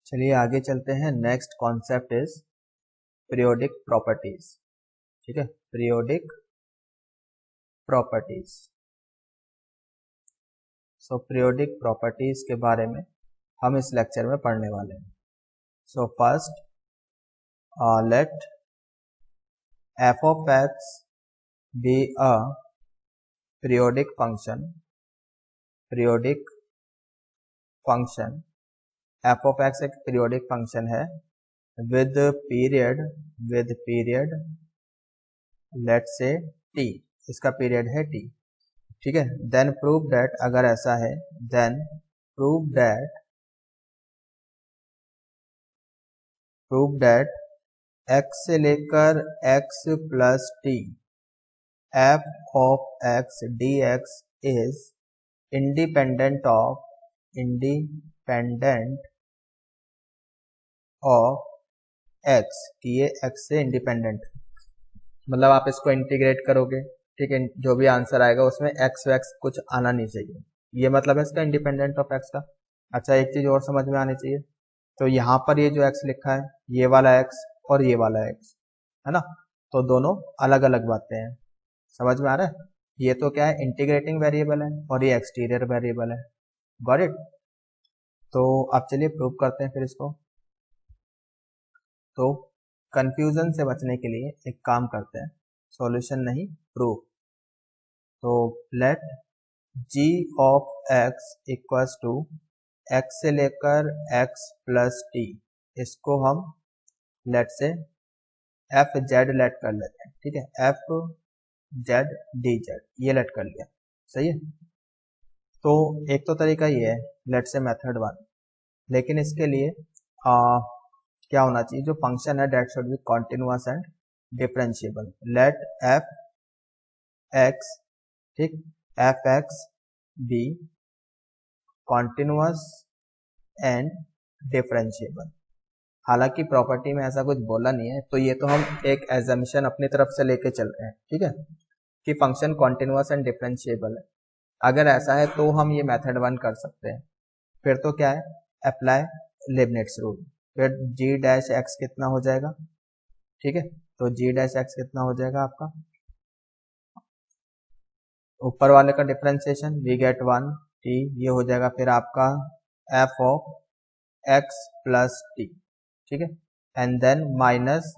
चलिए आगे चलते हैं। Next concept is periodic properties. ठीक है, पीरियोडिक प्रॉपर्टीज। सो पीरियोडिक प्रॉपर्टीज के बारे में हम इस लेक्चर में पढ़ने वाले हैं। So first let f of x be a periodic function f of x एक periodic function है with period let's say t, इसका पीरियड है t। ठीक है, देन प्रूव दैट, अगर ऐसा है देन प्रूव दैट x से लेकर x plus T f of x dx is independent of x, कि ये x से इंडिपेंडेंट, मतलब आप इसको इंटीग्रेट करोगे, ठीक है, जो भी आंसर आएगा उसमें x वैक्स कुछ आना नहीं चाहिए। ये मतलब है इसका इंडिपेंडेंट ऑफ x का। अच्छा, एक चीज और समझ में आनी चाहिए, तो यहाँ पर ये जो x लिखा है, ये वाला x और ये वाला x है ना, तो दोनों अलग अलग बातें हैं। समझ में आ रहा है? ये तो क्या है, इंटीग्रेटिंग वेरिएबल है और ये एक्सटीरियर वेरिएबल है। Got it? तो अब चलिए प्रूव करते हैं फिर इसको। तो कंफ्यूजन से बचने के लिए एक काम करते हैं, सॉल्यूशन नहीं प्रूफ। तो let g of x equals to x से लेकर x प्लस टी, इसको हम लेट से एफ जेड लेट कर लेते हैं। ठीक है, एफ जेड डी जेड ये लेट कर लिया, सही है। तो एक तो तरीका ये है, लेट से मेथड वन, लेकिन इसके लिए क्या होना चाहिए, जो फंक्शन है that should be continuous and differentiable. Let f x, ठीक, f x be continuous and differentiable. हालांकि प्रॉपर्टी में ऐसा कुछ बोला नहीं है, तो ये तो हम एक एजम्पशन अपनी तरफ से लेके चल रहे हैं, ठीक है, कि फंक्शन कॉन्टिन्यूअस एंड डिफरेंशिएबल है। अगर ऐसा है तो हम ये मेथड वन कर सकते हैं। फिर तो क्या है, अप्लाई लिबनिट्ज रूल। फिर g डैश एक्स कितना हो जाएगा, ठीक है, तो g डैश एक्स कितना हो जाएगा आपका, ऊपर वाले का differentiation we get one t, ये हो जाएगा फिर आपका f of x plus t, ठीक है, एंड देन माइनस,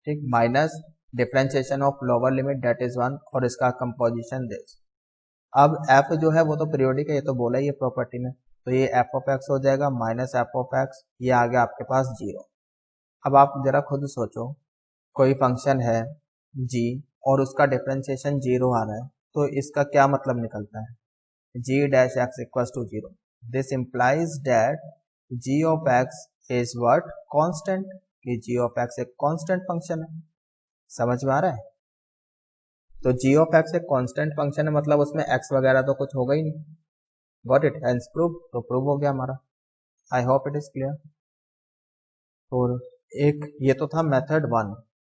ठीक, minus differentiation of lower limit that is one, और इसका कंपोजिशन दिस। अब f जो है वो तो पीरियोडिक है, ये तो बोला ही है प्रॉपर्टी में, तो ये f ऑफ x हो जाएगा माइनस f ऑफ x, ये आ गया आपके पास 0। अब आप जरा खुद सोचो, कोई फंक्शन है g और उसका डिफरेंशिएशन 0 आ रहा है, तो इसका क्या मतलब निकलता है, g dash x equals to 0। This implies that g of x is what, constant, कि g ऑफ x एक कांस्टेंट फंक्शन है। समझ में आ रहा है? तो g ऑफ x एक कांस्टेंट फंक्शन है, मतलब उसमें x वगैरह तो कुछ होगा ही नहीं। Got it? हेंस प्रूव, तो प्रूव हो गया हमारा। आई होप इट इज क्लियर। और एक ये तो था मेथड वन,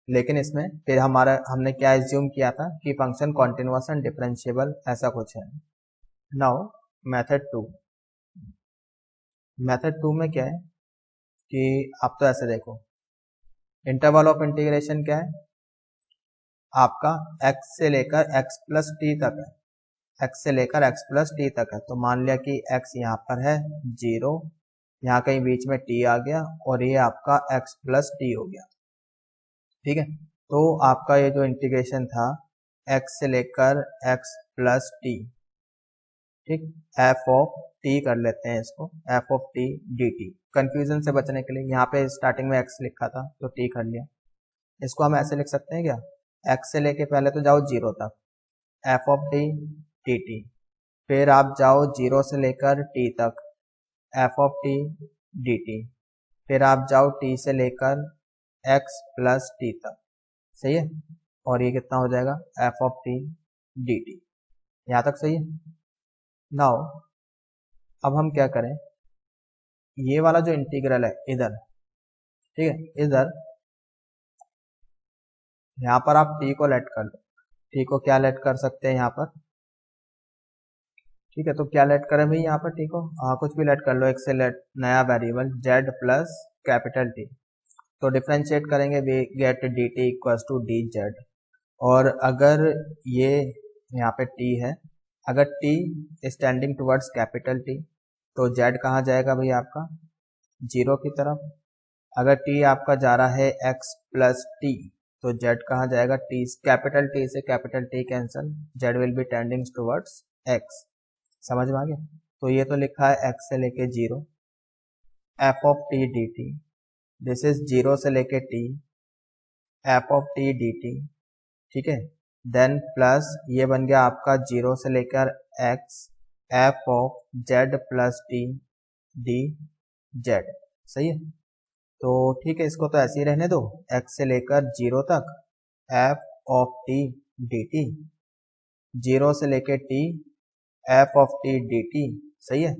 लेकिन इसमें फिर हमने क्या एज्यूम किया था कि फंक्शन कॉन्टिन्यूअस एंड डिफरेंशिएबल ऐसा कुछ है। नाउ मेथड टू में क्या है कि आप तो ऐसे देखो, इंटरवल ऑफ इंटीग्रेशन क्या है आपका, x से लेकर x प्लस टी तक है, x से लेकर x प्लस टी तक है। तो मान लिया कि x यहाँ पर है 0, यहाँ कहीं बीच में t आ गया और ये आपका x प्लस टी हो गया, ठीक है। तो आपका ये जो इंटीग्रेशन था x से लेकर x प्लस टी, ठीक, f ऑफ t कर लेते हैं इसको, f of t dt। Confusion से बचने के लिए यहाँ पे स्टार्टिंग में x लिखा था तो t कर लिया। इसको हम ऐसे लिख सकते हैं क्या, x से लेके पहले तो जाओ 0 तक, f ऑफ t dt, फिर आप जाओ 0 से लेकर t तक, f ऑफ t dt, फिर आप जाओ t से लेकर x प्लस t तक, सही है, और ये कितना हो जाएगा f ऑफ t dt। यहाँ तक सही है। नाउ अब हम क्या करें, ये वाला जो इंटीग्रल है इधर, ठीक है, इधर यहाँ पर आप t को लेट कर लो। t को क्या लेट कर सकते हैं यहाँ पर, ठीक है, तो क्या लेट करें भाई यहाँ पर टी को, कुछ भी लेट कर लो, एक से लेट नया variable z plus capital T, तो डिफ्रेंशिएट करेंगे, we get d t equals to d z. और अगर ये यहाँ पे टी है, अगर t standing towards capital T तो जेड कहाँ जाएगा भाई आपका, जीरो की तरफ। अगर टी आपका जा रहा है एक्स प्लस टी तो जेड कहाँ जाएगा, टी कैपिटल टी से capital T cancel, Z will be tending towards x. समझ में आ गया। तो ये तो लिखा है एक्स से लेके zero, F of t d T, this is zero से लेके t, f of t d t, ठीक है। देन प्लस ये बन गया आपका जीरो से लेकर x, F of Z plus T D Z, सही है। तो ठीक है, इसको तो ऐसे ही रहने दो, एक्स से लेकर जीरो तक F of t d T, zero से लेकर T f of t d T, सही है।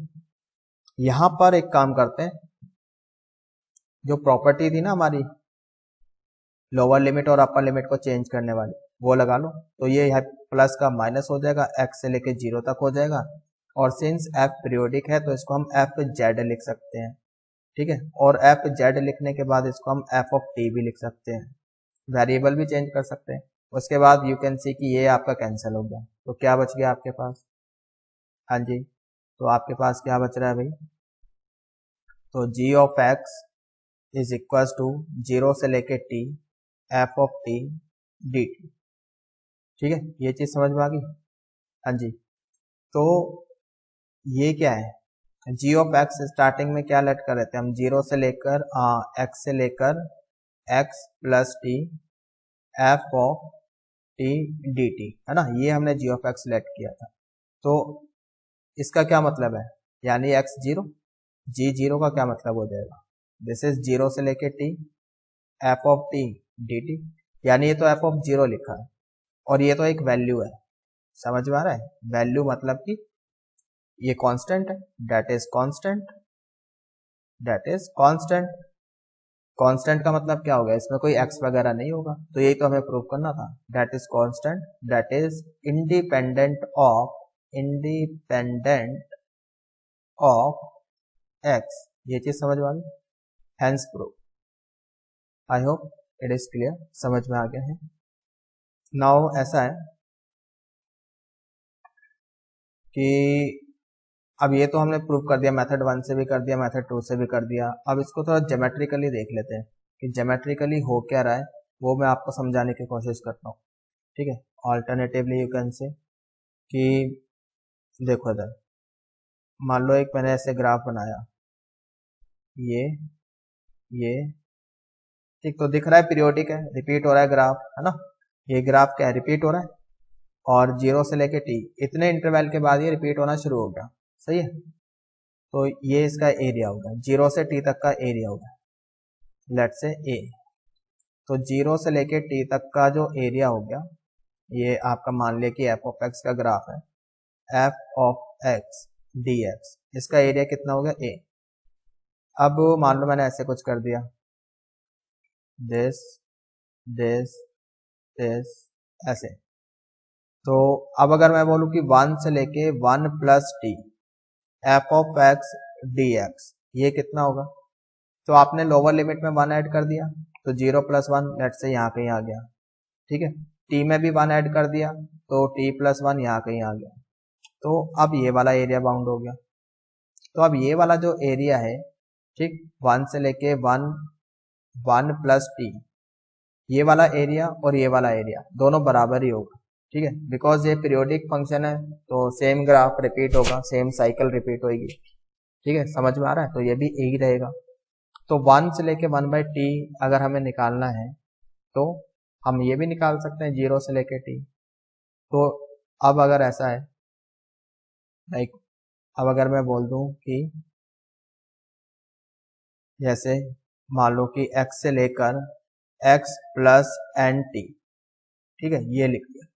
यहां पर एक काम करते हैं, जो प्रॉपर्टी थी ना हमारी लोअर लिमिट और अपर लिमिट को चेंज करने वाली, वो लगा लो। तो ये है प्लस का माइनस हो जाएगा, एक्स से लेके जीरो तक हो जाएगा, और सिंस एफ पीरियोडिक है तो इसको हम एफ जेड लिख सकते हैं, ठीक है। और एफ जेड लिखने के बाद इसको हम एफ ऑफ टी भी लिख सकते हैं, वेरिएबल भी चेंज कर सकते हैं। उसके बाद यू कैन सी कि ये आपका कैंसिल हो गया, तो क्या बच गया आपके पास, हाँ जी, तो आपके पास क्या बच रहा है भाई, तो g of x is equal to zero से लेके t f of t d t, ठीक है। ये चीज समझ में आ गई, हाँ जी। तो ये क्या है, जी ऑफ एक्स स्टार्टिंग में क्या लेट कर रहे थे हम, जीरो से लेकर एक्स से लेकर x plus T f of t d T, है ना, ये हमने जी ऑफ एक्स लेट किया था। तो इसका क्या मतलब है, यानी एक्स जीरो, जी जीरो का क्या मतलब हो जाएगा, दिस इज जीरो से लेके t f of t d T, यानी ये तो एफ ऑफ जीरो लिखा है और ये तो एक वैल्यू है, समझ में आ रहा है। वैल्यू मतलब कि ये कांस्टेंट है, that is constant, that is constant. Constant का मतलब क्या होगा, इसमें कोई एक्स वगैरह नहीं होगा, तो यही तो हमें प्रूव करना था, that is constant, that is independent of x. ये चीज समझ में आ गई, hence prove. I hope it is clear, समझ में आ गया है। नाउ ऐसा है कि अब ये तो हमने प्रूव कर दिया, मेथड 1 से भी कर दिया, मेथड 2 से भी कर दिया। अब इसको थोड़ा ज्योमेट्रिकली देख लेते हैं कि ज्योमेट्रिकली हो क्या रहा है, वो मैं आपको समझाने की कोशिश करता हूँ, ठीक है। ऑल्टरनेटिवली यू कैन से कि देखो इधर, मान लो एक मैंने ऐसे ग्राफ बनाया, ये ठीक, तो दिख रहा है पीरियोडिक है, रिपीट हो रहा है ग्राफ, है ना, ये ग्राफ क्या है, रिपीट हो रहा है, और जीरो से लेके टी इतने इंटरवल के बाद ये रिपीट होना शुरू हो गया, सही है। तो ये इसका एरिया होगा, जीरो से टी तक का एरिया होगा, लेट्स से ए। तो जीरो से लेके टी तक का जो एरिया हो गया, ये आपका मान लिया कि एफ ऑफ एक्स का ग्राफ है, f of x d x, इसका एरिया कितना हो गया, ए। अब मान लो मैंने ऐसे कुछ कर दिया, दिस दिस दिस ऐसे। तो अब अगर मैं बोलूं कि 1 से लेके 1 plus T f of x d x, ये कितना होगा, तो आपने लोअर लिमिट में 1 ऐड कर दिया, तो 0 प्लस 1 लेट से यहाँ कहीं आ गया, ठीक है। टी में भी 1 ऐड कर दिया, तो टी प्लस 1 यहाँ कहीं आ गया, तो अब ये वाला एरिया बाउंड हो गया। तो अब ये वाला जो एरिया है, ठीक, 1 से लेके 1 प्लस टी, ये वाला एरिया और ये वाला एरिया दोनों बराबर ही होगा, ठीक है, बिकॉज ये पीरियोडिक फंक्शन है, तो सेम ग्राफ रिपीट होगा, सेम साइकिल रिपीट होगी, ठीक है, समझ में आ रहा है। तो ये भी यही रहेगा। तो 1 से लेके 1/t अगर हमें निकालना है तो हम ये भी निकाल सकते हैं, 0 से लेके t। तो अब अगर ऐसा है, लाइक अब अगर मैं बोल दूं कि जैसे मान लो कि x से लेकर x प्लस एन टी, ठीक है, ये लिख दिया,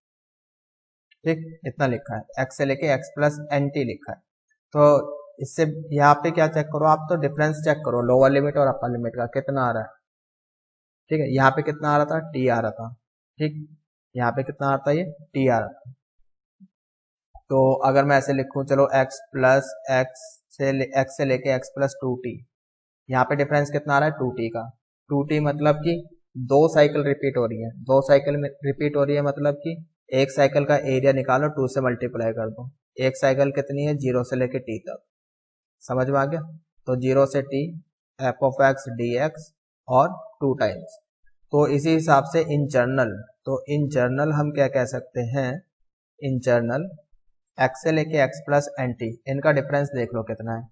ठीक, इतना लिखा है, x से लेके x प्लस एन टी लिखा है। तो इससे यहाँ पे क्या चेक करो आप, तो डिफरेंस चेक करो लोअर लिमिट और अपर लिमिट का कितना आ रहा है, ठीक है। यहाँ पे कितना आ रहा था, t आ रहा था, ठीक, यहाँ पे कितना आ रहा था, ये t आ रहा था। तो अगर मैं ऐसे लिखूं, चलो x प्लस एक्स से लेके x प्लस 2t, यहाँ पे डिफरेंस कितना आ रहा है 2t का। 2t मतलब कि 2 साइकिल रिपीट हो रही है, 2 साइकिल में रिपीट हो रही है मतलब कि एक साइकिल का एरिया निकालो 2 से मल्टीप्लाई कर दो। एक साइकिल कितनी है 0 से लेके t तक, समझ में आ गया। तो 0 से t f of x dx और 2 टाइम्स। तो इसी हिसाब से इन जर्नल, तो इन जर्नल हम क्या कह सकते हैं, इन जर्नल x से लेके x प्लस एन टी, इनका डिफरेंस देख लो कितना है,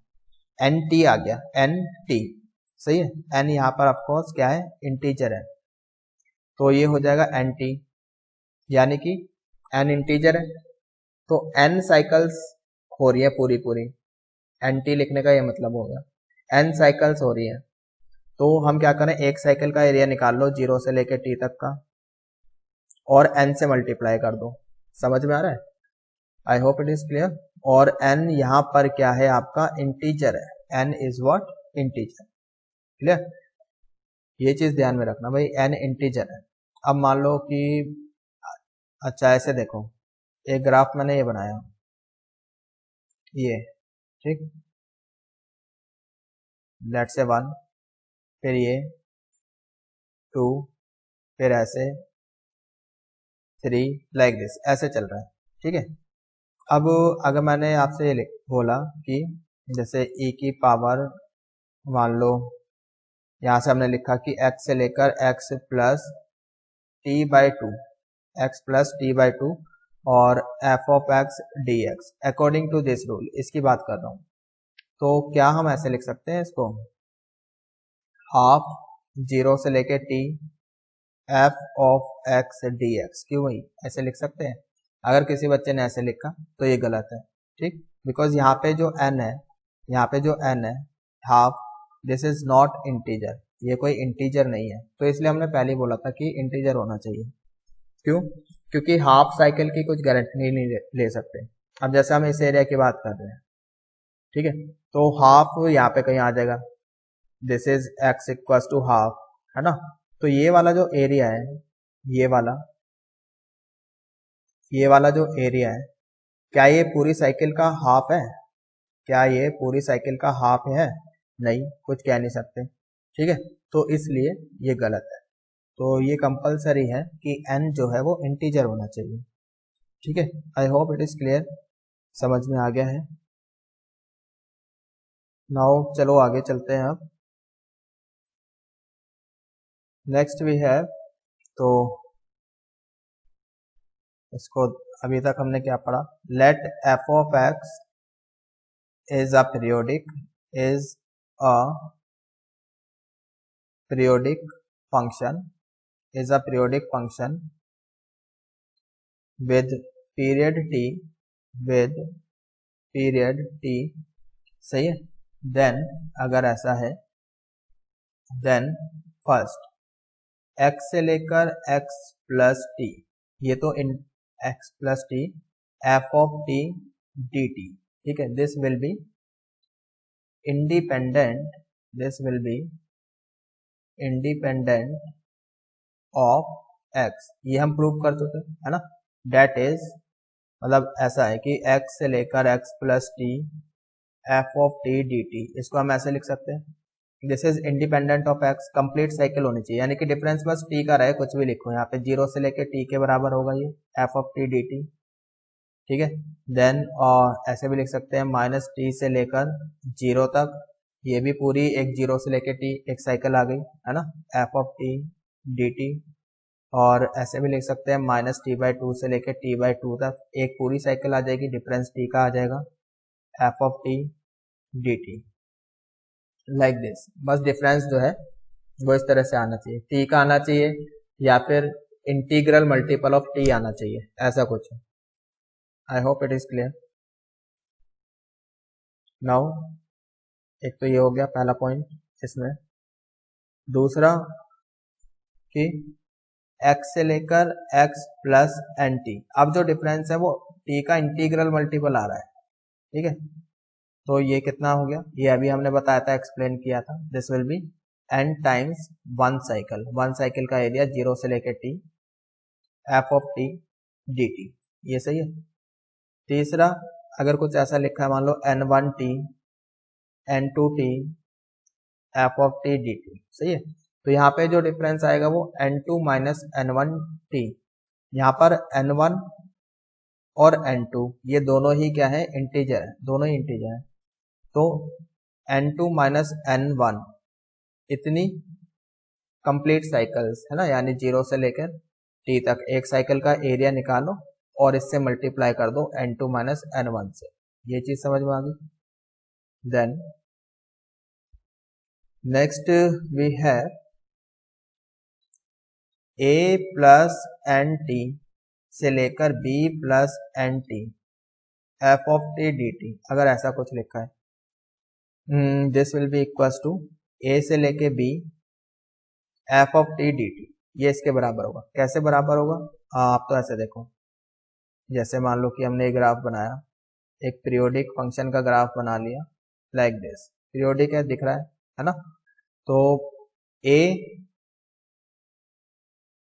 एन टी आ गया, एन टी सही है। एन यहाँ पर ऑफकोर्स क्या है, इंटीजर है, तो ये हो जाएगा एन टी, यानी कि एन इंटीजर है तो एन साइकिल्स हो रही है पूरी पूरी, एन टी लिखने का ये मतलब होगा एन साइकिल्स हो रही है। तो हम क्या करें, एक साइकिल का एरिया निकाल लो 0 से लेके t तक का और n से मल्टीप्लाई कर दो, समझ में आ रहा है, आई होप इट इज क्लियर। और n यहाँ पर क्या है आपका, इंटीजर है, n is what, integer, clear. ये चीज ध्यान में रखना भाई, n इंटीजर है। अब मान लो कि अच्छा ऐसे देखो, एक ग्राफ मैंने ये बनाया, ये ठीक, लेट्स से 1, फिर ये 2, फिर ऐसे 3, लाइक दिस, ऐसे चल रहा है, ठीक है। अब अगर मैंने आपसे ये बोला कि जैसे e की पावर, मान लो यहाँ से हमने लिखा कि x से लेकर x plus t by two, x plus t by two और f of x dx according to this rule, इसकी बात कर रहा हूँ। तो क्या हम ऐसे लिख सकते हैं इसको, हाफ 0 से लेके t f of x dx, क्यों वही ऐसे लिख सकते हैं। अगर किसी बच्चे ने ऐसे लिखा तो ये गलत है, ठीक, बिकॉज यहाँ पे जो n है, यहाँ पे जो n है half, this is not integer, ये कोई इंटीजर नहीं है, तो इसलिए हमने पहले ही बोला था कि इंटीजर होना चाहिए। क्यों, क्योंकि हाफ साइकिल की कुछ गारंटी नहीं ले सकते। अब जैसे हम इस एरिया की बात कर रहे हैं, ठीक है, तो हाफ यहाँ पे कहीं आ जाएगा, this is x equal to half, है ना। तो ये वाला जो एरिया है, ये वाला जो एरिया है, क्या ये पूरी साइकिल का हाफ है, क्या ये पूरी साइकिल का हाफ है, नहीं, कुछ कह नहीं सकते, ठीक है। तो इसलिए ये गलत है, तो ये कंपलसरी है कि n जो है वो इंटीजर होना चाहिए, ठीक है। आई होप इट इज क्लियर, समझ में आ गया है। नाउ चलो आगे चलते हैं। अब नेक्स्ट भी है, तो इसको अभी तक हमने क्या पढ़ा, let f of x is a periodic function with period t, सही है। देन अगर ऐसा है, देन फर्स्ट x से लेकर x प्लस टी, ये तो x plus T f of t dt, ठीक है, this will be independent of x, ये हम प्रूव कर चुके हैं, है ना। डेट इज, मतलब ऐसा है कि x से लेकर x plus T f of t dt, इसको हम ऐसे लिख सकते हैं, this is independent of x, complete cycle होनी चाहिए, यानी कि डिफरेंस बस t का रहे, कुछ भी लिखो यहाँ पे, 0 से लेके t के बराबर होगा ये f ऑफ t dt, ठीक है। देन ऐसे भी लिख सकते हैं माइनस t से लेकर 0 तक, ये भी पूरी एक 0 से लेके t एक साइकिल आ गई, है ना, f ऑफ t dt। और ऐसे भी लिख सकते हैं माइनस t बाई टू से लेके t बाई टू तक एक पूरी साइकिल आ जाएगी, डिफरेंस t का आ जाएगा, f of t dt, like this. बस डिफरेंस जो है वो इस तरह से आना चाहिए, t का आना चाहिए या फिर इंटीग्रल मल्टीपल ऑफ t आना चाहिए, ऐसा कुछ है। आई hope it is clear. Now एक तो ये हो गया पहला पॉइंट इसमें। दूसरा कि x से लेकर x प्लस एन टी, अब जो डिफरेंस है वो t का इंटीग्रल मल्टीपल आ रहा है, ठीक है। तो ये कितना हो गया, ये अभी हमने बताया था, एक्सप्लेन किया था, this will B n times one cycle का एरिया 0 से लेके t f of t dt, ये सही है। तीसरा अगर कुछ ऐसा लिखा है मान लो n1t n2t f of t dt, सही है। तो यहाँ पे जो डिफरेंस आएगा वो n2 माइनस n1t, यहाँ पर n1 और n2 ये दोनों ही क्या है, इंटीजर है, दोनों ही इंटीजर है। तो n2 माइनस n1 इतनी कंप्लीट साइकिल्स है ना, यानी 0 से लेकर t तक एक साइकिल का एरिया निकालो और इससे मल्टीप्लाई कर दो n2 माइनस n1 से। ये चीज समझ में आ गई। देन नेक्स्ट वी है a प्लस एन टी से लेकर b plus n t f of t d t, अगर ऐसा कुछ लिखा है this will be equals to a से लेके b f of t d t, ये इसके बराबर होगा। कैसे बराबर होगा, आप तो ऐसे देखो, जैसे मान लो कि हमने एक ग्राफ बनाया, एक पीरियोडिक फंक्शन का ग्राफ बना लिया लाइक दिस, पीरियोडिक है दिख रहा है ना। तो a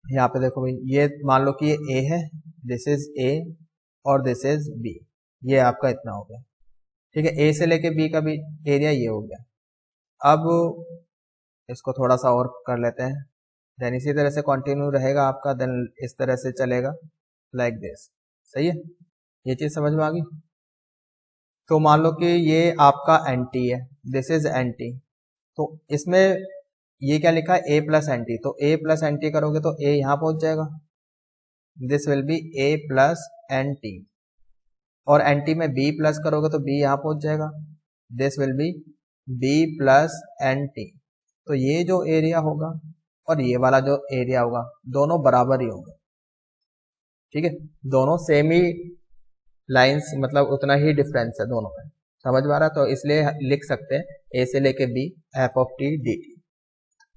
यहाँ पे देखो भाई, ये मान लो कि ये a है, दिस इज a और दिस इज b, ये आपका इतना हो गया, ठीक है। a से लेके b का भी एरिया ये हो गया। अब इसको थोड़ा सा और कर लेते हैं, देन इसी तरह से कंटिन्यू रहेगा आपका, देन इस तरह से चलेगा लाइक दिस, सही है। ये चीज समझ में आ गई। तो मान लो कि ये आपका एंटी है, दिस इज एंटी, तो इसमें ये क्या लिखा है, a प्लस एन टी, तो a प्लस एन टी करोगे तो a यहां पहुंच जाएगा, this will be a plus n t, और एन टी में b प्लस करोगे तो b यहां पहुंच जाएगा, this will be b plus n t. तो ये जो एरिया होगा और ये वाला जो एरिया होगा दोनों बराबर ही होंगे, ठीक है, दोनों सेम ही लाइंस, मतलब उतना ही डिफरेंस है दोनों में, समझ में आ रहा है। तो इसलिए लिख सकते हैं a से लेके b f of t d T.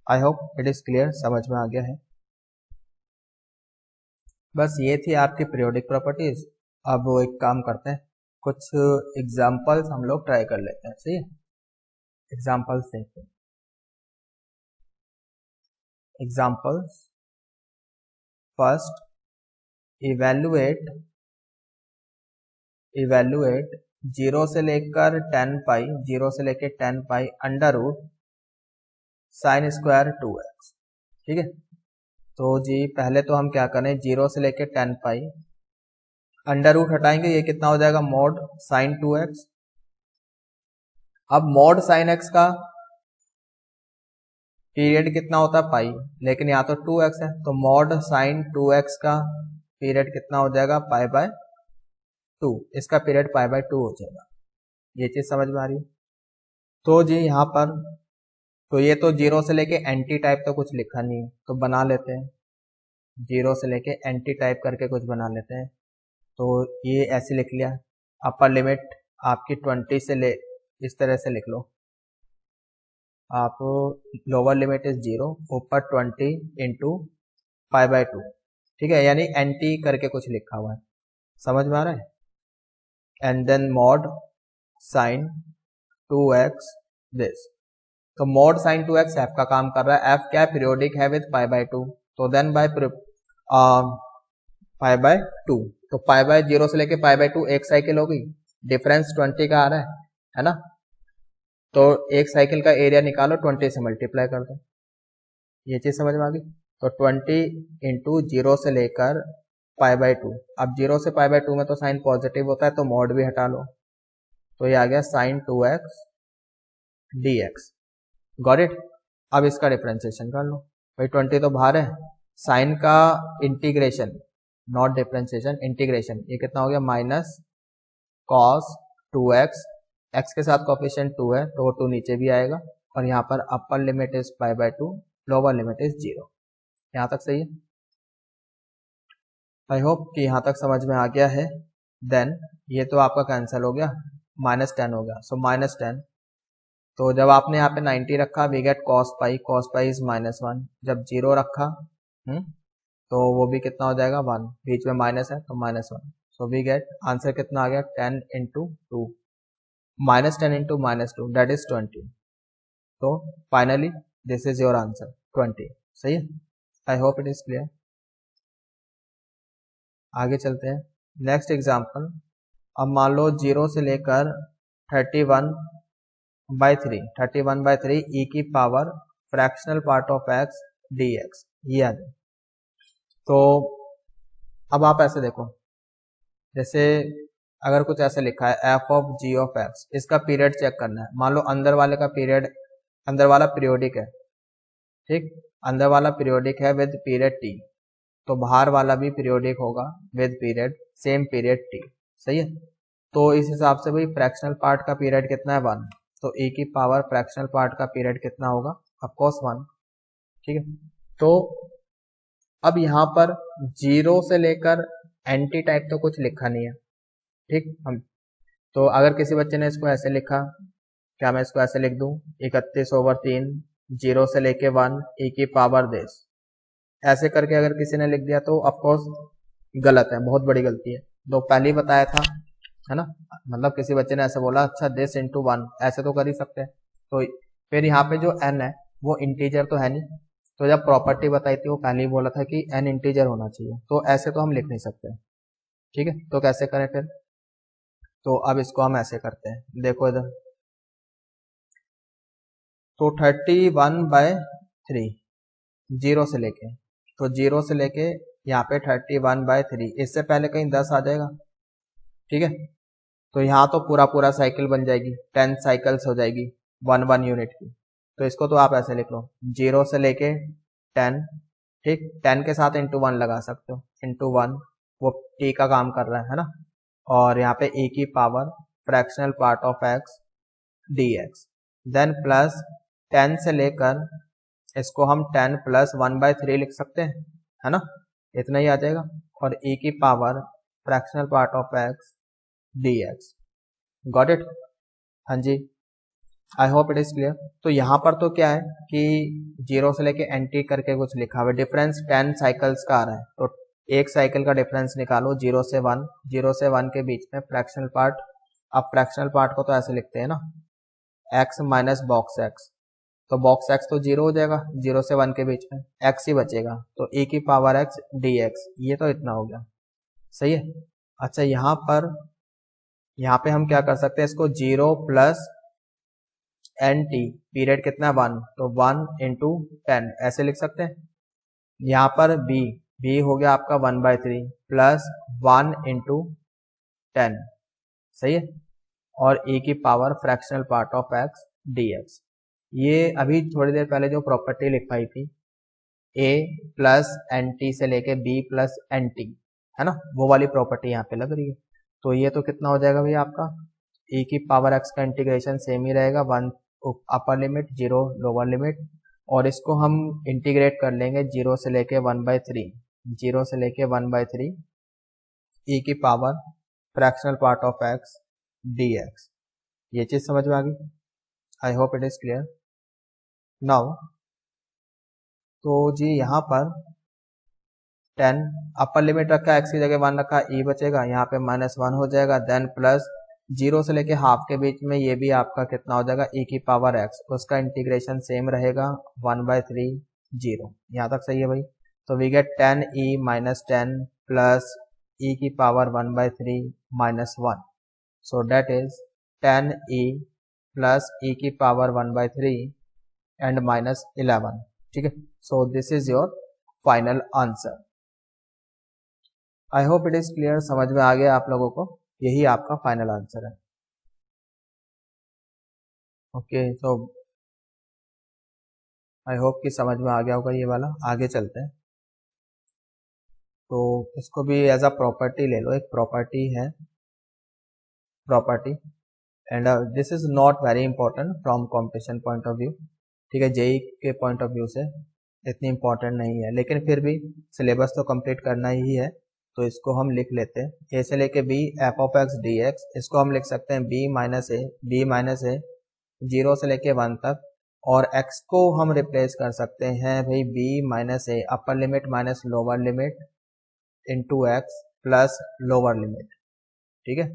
I hope it is clear, समझ में आ गया है। बस ये थी आपकी पीरियोडिक प्रॉपर्टीज। अब वो एक काम करते हैं, कुछ एग्जांपल्स हम लोग ट्राई कर लेते हैं, सही है। एग्जांपल्स देखते हैं। एग्जांपल्स फर्स्ट, इवेल्युएट 0 से लेकर 10 पाई, 0 से लेकर 10 pi under root sine square 2x, ठीक है। तो जी पहले तो हम क्या करें, 0 से लेकर 10 पाई अंडर रूट हटाएंगे, ये कितना हो जाएगा, मॉड साइन 2x। अब मॉड साइन x का पीरियड कितना होता है, पाई, लेकिन यहाँ तो 2x है, तो मॉड साइन 2x का पीरियड कितना हो जाएगा, पाई बाय 2, इसका पीरियड पाई बाय 2 हो जाएगा। ये चीज समझ में आ रही है। तो जी यहाँ पर तो ये तो 0 से लेके एंटी टाइप तो कुछ लिखा नहीं है, तो बना लेते हैं, 0 से लेके एंटी टाइप करके कुछ बना लेते हैं। तो ये ऐसे लिख लिया, अपर लिमिट आपकी 20 से ले, इस तरह से लिख लो आप, लोअर लिमिट इज 0, ऊपर 20 इंटू पाई बाय 2, ठीक है, यानी एंटी करके कुछ लिखा हुआ है, समझ में आ रहा है। And then mod sine 2x this, तो मॉड साइन 2x एफ का काम कर रहा है, एफ क्या है, पीरियोडिक है विद पाई बाय 2, तो देन बाय पाई बाय 2, तो पाई बाय 0 से लेके पाई बाय 2 एक साइकिल हो गई, डिफरेंस 20 का आ रहा है ना। तो एक साइकिल का एरिया निकालो, 20 से मल्टीप्लाई कर दो, ये चीज समझ में आ गई। तो 20 इंटू 0 से लेकर पाई बाय 2, अब 0 से पाई बाय 2 में तो साइन पॉजिटिव होता है, तो मॉड भी हटा लो, तो ये आ गया sign 2x dx, got it. अब इसका डिफरेंशिएशन कर लो भाई, 20 तो बाहर है, साइन का इंटीग्रेशन, नॉट डिफरेंशिएशन, इंटीग्रेशन, ये कितना हो गया, माइनस कॉस 2x, x के साथ कोएफिशिएंट 2 है तो वो 2 नीचे भी आएगा, और यहाँ पर अपर limit is pi by 2, lower limit is 0। यहाँ तक सही है, आई होप कि यहाँ तक समझ में आ गया है। देन ये तो आपका कैंसिल हो गया, -10 हो गया, सो -10, तो जब आपने यहाँ पे 90 रखा, we get cos pi is -1, जब 0 रखा तो वो भी कितना हो जाएगा, 1, बीच में माइनस है तो -1, सो वी गेट आंसर कितना आ गया, 10 इंटू 2, -10 इंटू -2 दैट इज 20। तो finally this is your answer 20, सही है। आई होप इट इज क्लियर। आगे चलते हैं, नेक्स्ट एग्जाम्पल, अब मान लो 0 से लेकर 31/3 ई की power fractional part of x d x, ये आ जाए। तो अब आप ऐसे देखो, जैसे अगर कुछ ऐसे लिखा है f of g of x, इसका पीरियड चेक करना है। मान लो अंदर वाले का पीरियड, अंदर वाला पीरियोडिक है, ठीक, अंदर वाला पीरियोडिक है विद पीरियड टी, तो बाहर वाला भी पीरियोडिक होगा with period same period T, सही है। तो इस हिसाब से भाई फ्रैक्शनल पार्ट का पीरियड कितना है 1, तो ए की पावर फ्रैक्शनल पार्ट का पीरियड कितना होगा, ऑफकोर्स 1, ठीक है। तो अब यहाँ पर 0 से लेकर एंटी टाइप तो कुछ लिखा नहीं है, ठीक। हम तो अगर किसी बच्चे ने इसको ऐसे लिखा, क्या मैं इसको ऐसे लिख दूं 31/3 0 से लेके 1 e की पावर दिस, ऐसे करके अगर किसी ने लिख दिया तो ऑफकोर्स गलत है, बहुत बड़ी गलती है। तो पहले ही बताया था, है ना, मतलब किसी बच्चे ने ऐसे बोला अच्छा दिस इंटू 1, ऐसे तो कर ही सकते हैं। तो फिर यहाँ पे जो n है वो इंटीजर तो है नहीं, तो जब प्रॉपर्टी बताई थी वो पहले ही बोला था कि n इंटीजर होना चाहिए, तो ऐसे तो हम लिख नहीं सकते, ठीक है। तो कैसे करें फिर, तो अब इसको हम ऐसे करते हैं, देखो इधर, तो 31/3 0 से लेके, तो 0 से लेके यहाँ पे 31/3, इससे पहले कहीं 10 आ जाएगा, ठीक है। तो यहाँ तो पूरा पूरा साइकिल बन जाएगी, 10 साइकिल्स हो जाएगी 1 यूनिट की। तो इसको तो आप ऐसे लिख लो 0 से लेके 10, ठीक, 10 के साथ इंटू 1 लगा सकते हो, इंटू 1 वो टी का काम कर रहा है ना, और यहाँ पे e की power fractional part of x dx, then plus 10 से लेकर इसको हम 10 प्लस 1/3 लिख सकते हैं, है ना, इतना ही आ जाएगा, और e की power fractional part of x dx, got it, हाँ जी, I hope it is clear. तो यहाँ पर तो क्या है कि 0 से लेके एंटी करके कुछ लिखा हुआ है, डिफरेंस 10 साइकिल्स का आ रहा है, तो एक साइकिल का डिफरेंस निकालो 0 से 1, 0 से 1 के बीच में फ्रैक्शनल पार्ट। अब फ्रैक्शनल पार्ट को तो ऐसे लिखते हैं ना, x माइनस बॉक्स x, तो बॉक्स x तो 0 हो जाएगा 0 से 1 के बीच में, x ही बचेगा, तो e की पावर x dx, ये तो इतना हो गया, सही है। अच्छा यहाँ पे हम क्या कर सकते हैं, इसको 0 प्लस एन टी, पीरियड कितना 1, तो 1 इंटू 10 ऐसे लिख सकते हैं। यहाँ पर b हो गया आपका 1/3 प्लस 1 इंटू 10, सही है, और e की power fractional part of x dx। ये अभी थोड़ी देर पहले जो प्रॉपर्टी लिखवाई थी a प्लस एन टी से लेके b प्लस एन टी, है ना, वो वाली प्रॉपर्टी यहाँ पे लग रही है। तो ये तो कितना हो जाएगा भैया आपका, e की पावर x का इंटीग्रेशन सेम ही रहेगा, 1 अपर लिमिट 0 लोअर लिमिट, और इसको हम इंटीग्रेट कर लेंगे 0 से लेके 1/3, 0 से लेके 1/3 e की power fractional part of x dx। ये चीज समझ में आ गई, आई hope it is clear now. तो जी यहाँ पर 10 अपर लिमिट रखा, x की जगह 1 रखा, e बचेगा, यहाँ पे -1 हो जाएगा, देन प्लस 0 से लेके हाफ के बीच में ये भी आपका कितना हो जाएगा, e की पावर x, उसका इंटीग्रेशन सेम रहेगा 1/3 0, यहाँ तक सही है भाई। तो we get 10e minus 10 plus e की power 1/3 -1, so that is 10e plus e की पावर 1/3 एंड -11, ठीक है। So this is your final answer. I hope it is clear, समझ में आ गया आप लोगों को, यही आपका फाइनल आंसर है। ओके, सो आई होप कि समझ में आ गया होगा ये वाला। आगे चलते हैं, तो इसको भी एज अ प्रॉपर्टी ले लो, एक प्रॉपर्टी है property, and this is not very important from competition point of view, ठीक है, जेई के पॉइंट ऑफ व्यू से इतनी इंपॉर्टेंट नहीं है, लेकिन फिर भी सिलेबस तो कंप्लीट करना ही है, तो इसको हम लिख लेते हैं। ए से लेके b f of x d x, इसको हम लिख सकते हैं बी माइनस ए 0 से लेके 1 तक, और x को हम रिप्लेस कर सकते हैं भाई b minus a upper limit minus lower limit into x plus lower limit, ठीक है।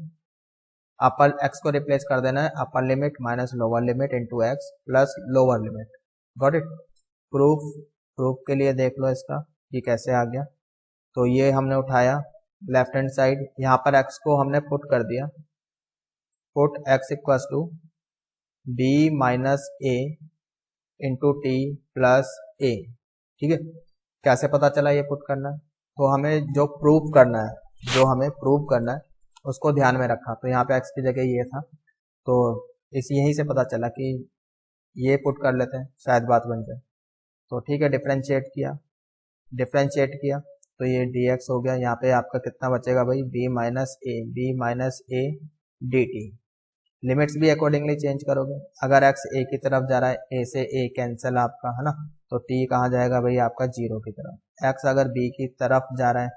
अपर x को रिप्लेस कर देना है upper limit minus lower limit into x plus lower limit, got it. Proof के लिए देख लो इसका कि कैसे आ गया। तो ये हमने उठाया लेफ्ट हैंड साइड यहाँ पर x को हमने पुट कर दिया, put x equals to b minus a into t plus a. ठीक है, कैसे पता चला ये पुट करना है? तो हमें जो प्रूव करना है उसको ध्यान में रखा, तो यहाँ पे x की जगह ये था, तो यहीं से पता चला कि ये पुट कर लेते हैं, शायद बात बन जाए। तो ठीक है, डिफरेंशिएट किया तो ये dx हो गया। यहाँ पे आपका कितना बचेगा भाई, b माइनस ए dt। लिमिट्स भी अकॉर्डिंगली चेंज करोगे, अगर x a की तरफ जा रहा है, a से a कैंसिल आपका, है ना, तो t कहाँ जाएगा भाई आपका 0 की तरफ। x अगर b की तरफ जा रहा है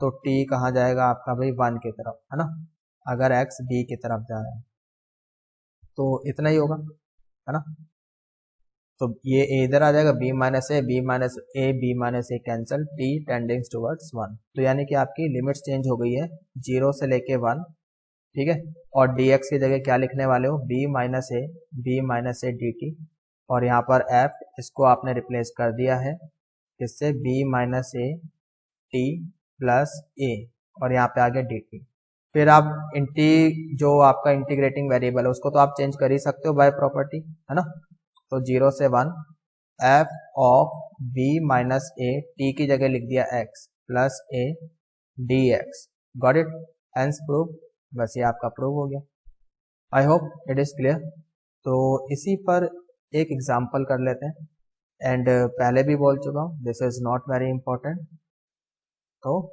तो t कहाँ जाएगा आपका भाई 1 की तरफ, है ना, अगर x b की तरफ जा रहा है तो इतना ही होगा, है ना। तो ये a इधर आ जाएगा, b माइनस ए कैंसिल, t टेंडिंग्स टुवर्ड्स 1। तो यानी कि आपकी लिमिट्स चेंज हो गई है 0 से लेके 1। ठीक है, और dx की जगह क्या लिखने वाले हो, b माइनस ए dt, और यहाँ पर f इसको आपने रिप्लेस कर दिया है इससे b minus a t plus a, और यहाँ पे आ गया dt। फिर आप जो आपका इंटीग्रेटिंग वेरिएबल है उसको तो आप चेंज कर ही सकते हो बाय प्रॉपर्टी, है ना। तो 0 से 1 f of b minus a T की जगह लिख दिया x plus A dx। Got it, hence prove. बस ये आपका प्रूव हो गया। आई होप इट इज क्लियर। तो इसी पर एक एग्जांपल कर लेते हैं, एंड पहले भी बोल चुका हूँ this is not very important. तो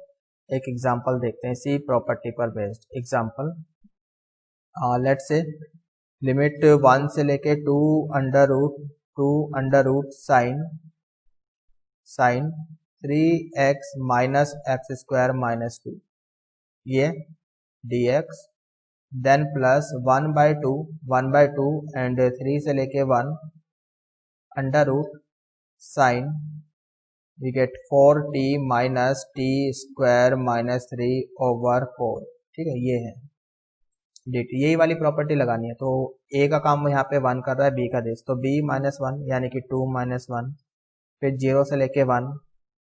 एक एग्जांपल देखते हैं इसी प्रॉपर्टी पर based example. Let's say limit 1 से लेके 2 under root sine 3x minus x square minus 2 ये dx, देन प्लस 1/2 एंड 3 से लेके 1 under root sine we get 4t minus t square minus 3 over 4। ठीक है, ये है dt, यही वाली प्रॉपर्टी लगानी है। तो a का काम यहाँ पे 1 कर रहा है, b का देश, तो b माइनस 1 यानी कि 2 माइनस 1, फिर 0 से लेके 1।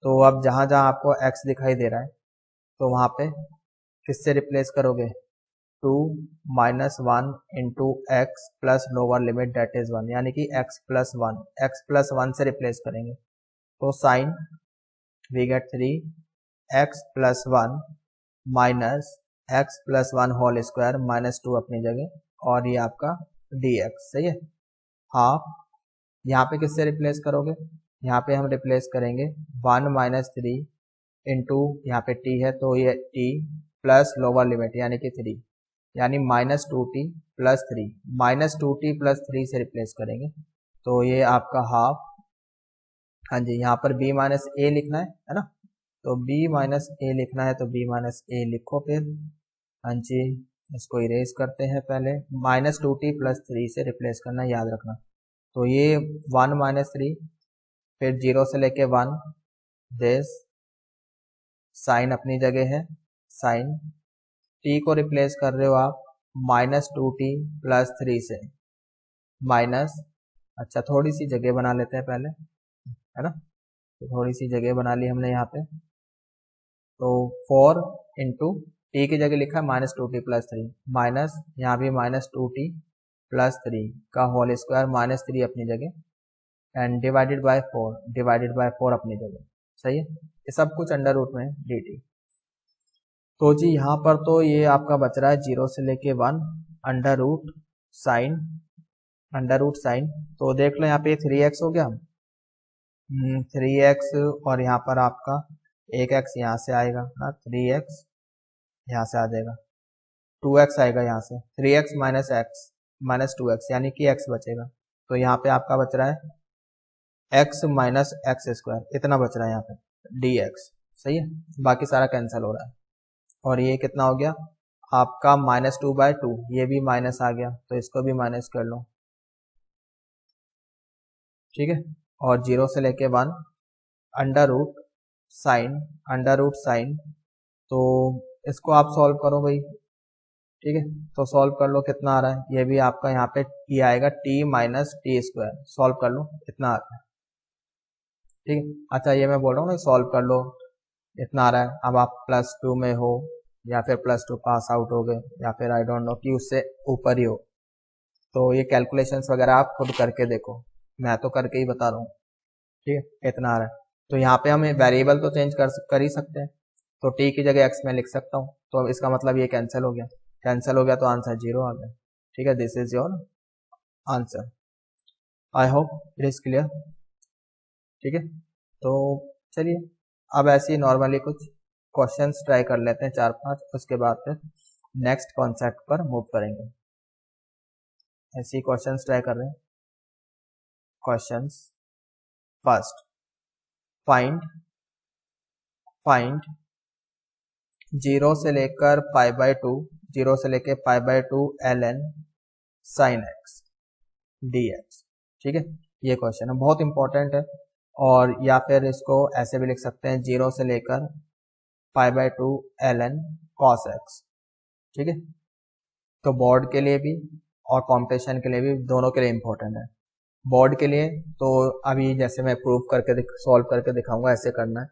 तो अब जहाँ जहाँ आपको x दिखाई दे रहा है तो वहाँ पे किससे रिप्लेस करोगे, 2 minus 1 into x plus lower limit that is 1, यानी कि x प्लस 1 से रिप्लेस करेंगे। तो sine we get 3x plus 1 minus x plus 1 whole square minus 2 अपनी जगह, और ये आपका dx। सही है, हाफ यहाँ पे किससे रिप्लेस करोगे, यहाँ पे हम रिप्लेस करेंगे 1 माइनस 3 इंटू यहाँ पे t है तो ये t प्लस लोअर लिमिट यानी कि 3, यानी minus 2t plus 3, minus 2t plus 3 से रिप्लेस करेंगे तो ये आपका हाफ। हाँ जी, यहाँ पर b माइनस ए लिखना है ना, तो b माइनस ए लिखना है तो b माइनस ए लिखो। फिर हाँ जी, इसको इरेज करते हैं, पहले माइनस 2t प्लस 3 से रिप्लेस करना, याद रखना। तो ये 1 माइनस 3, फिर 0 से लेके 1 दिस, साइन अपनी जगह है, साइन t को रिप्लेस कर रहे हो आप माइनस 2t प्लस 3 से, माइनस, अच्छा थोड़ी सी जगह बना लेते हैं पहले, है ना, तो थोड़ी सी जगह बना ली हमने यहाँ पे। तो 4 इंटू टी की जगह लिखा है माइनस 2t प्लस 3, माइनस यहाँ भी माइनस 2t प्लस 3 का होल स्क्वायर माइनस 3 अपनी जगह, एंड डिवाइडेड बाय 4 अपनी जगह। सही है, ये सब कुछ अंडर रूट में dt। तो जी यहाँ पर तो ये आपका बच रहा है 0 से लेके 1 अंडर रूट साइन, तो देख लो यहाँ पे 3x हो गया, 3x, और यहाँ पर आपका एक x यहाँ से आएगा ना, 3x यहाँ से आ जाएगा, 2x आएगा यहाँ से, 3x minus x minus 2x यानी कि x बचेगा। तो यहाँ पे आपका बच रहा है x माइनस एक्स स्क्वायर, इतना बच रहा है यहाँ पे dx। सही है, बाकी सारा कैंसिल हो रहा है, और ये कितना हो गया आपका माइनस 2/2, ये भी माइनस आ गया तो इसको भी माइनस कर लो। ठीक है, और 0 से लेके 1 अंडर रूट साइन, तो इसको आप सॉल्व करो भाई। ठीक है, तो सॉल्व कर लो, कितना आ रहा है, ये भी आपका यहाँ पे ये आएगा t minus t square, solve कर लो, इतना आ रहा है। ठीक है, अच्छा ये मैं बोल रहा हूँ ना सॉल्व कर लो, इतना आ रहा है। अब आप +2 में हो या फिर +2 पास आउट हो गए या फिर आई डोंट नो कि उससे ऊपर ही हो, तो ये कैलकुलेशंस वगैरह आप खुद करके देखो, मैं तो करके ही बता रहा हूँ। ठीक है, इतना आ रहा है। तो यहाँ पे हम वेरिएबल तो चेंज कर ही सकते हैं, तो टी की जगह एक्स में लिख सकता हूँ, तो अब इसका मतलब ये कैंसिल हो गया, तो आंसर 0 आ गया। ठीक है, this is your answer. I hope it is clear. ठीक है, तो चलिए अब ऐसे ही नॉर्मली कुछ क्वेश्चंस ट्राई कर लेते हैं 4-5, उसके बाद फिर नेक्स्ट कॉन्सेप्ट पर मूव करेंगे। ऐसे ही क्वेश्चंस ट्राई कर रहे हैं। क्वेश्चंस फर्स्ट, फाइंड 0 से लेकर π/2, 0 से लेकर π/2 ln sin x dx। ठीक है, ये क्वेश्चन है, बहुत इंपॉर्टेंट है। और या फिर इसको ऐसे भी लिख सकते हैं 0 से लेकर π/2 ln cos x। ठीक है, तो बोर्ड के लिए भी और कॉम्पिटिशन के लिए भी, दोनों के लिए इंपॉर्टेंट है। बोर्ड के लिए तो अभी जैसे मैं प्रूव करके सॉल्व करके दिखाऊंगा, ऐसे करना है।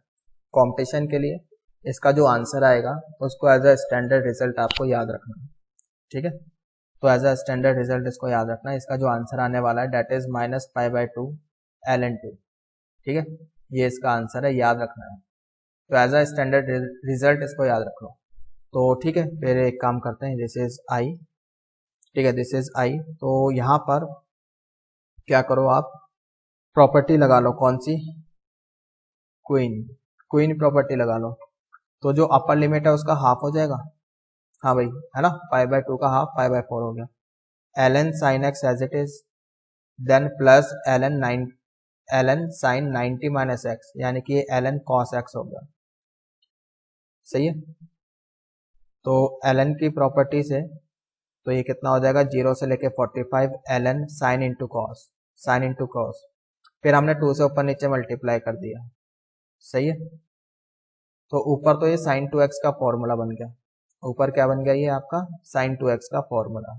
कॉम्पिटिशन के लिए इसका जो आंसर आएगा उसको एज अ स्टैंडर्ड रिजल्ट आपको याद रखना है। ठीक है, तो एज अ स्टैंडर्ड रिजल्ट इसको याद रखना है। इसका जो आंसर आने वाला है डेट इज -π/2 ln 2। ठीक है, ये इसका आंसर है, याद रखना है। तो एज अ स्टैंडर्ड रिजल्ट इसको याद रख लो। तो ठीक है, फिर एक काम करते हैं, दिस इज आई। ठीक है, दिस इज आई। तो यहाँ पर क्या करो आप, प्रॉपर्टी लगा लो, कौन सी, क्वीन प्रॉपर्टी लगा लो। तो जो अपर लिमिट है उसका हाफ हो जाएगा, हाँ भाई, है ना, π/2 का हाफ π/4 हो गया। ln sin x as it is, then plus ln sin 90 minus x, यानी कि ln cos x हो गया। सही है, तो ln की प्रॉपर्टी से तो ये कितना हो जाएगा, 0 से लेके 45 ln sin इंटू कॉस, फिर हमने 2 से ऊपर नीचे मल्टीप्लाई कर दिया। सही है, तो ऊपर तो ये sin 2x का फॉर्मूला बन गया, ऊपर क्या बन गया, ये आपका sin 2x का फॉर्मूला।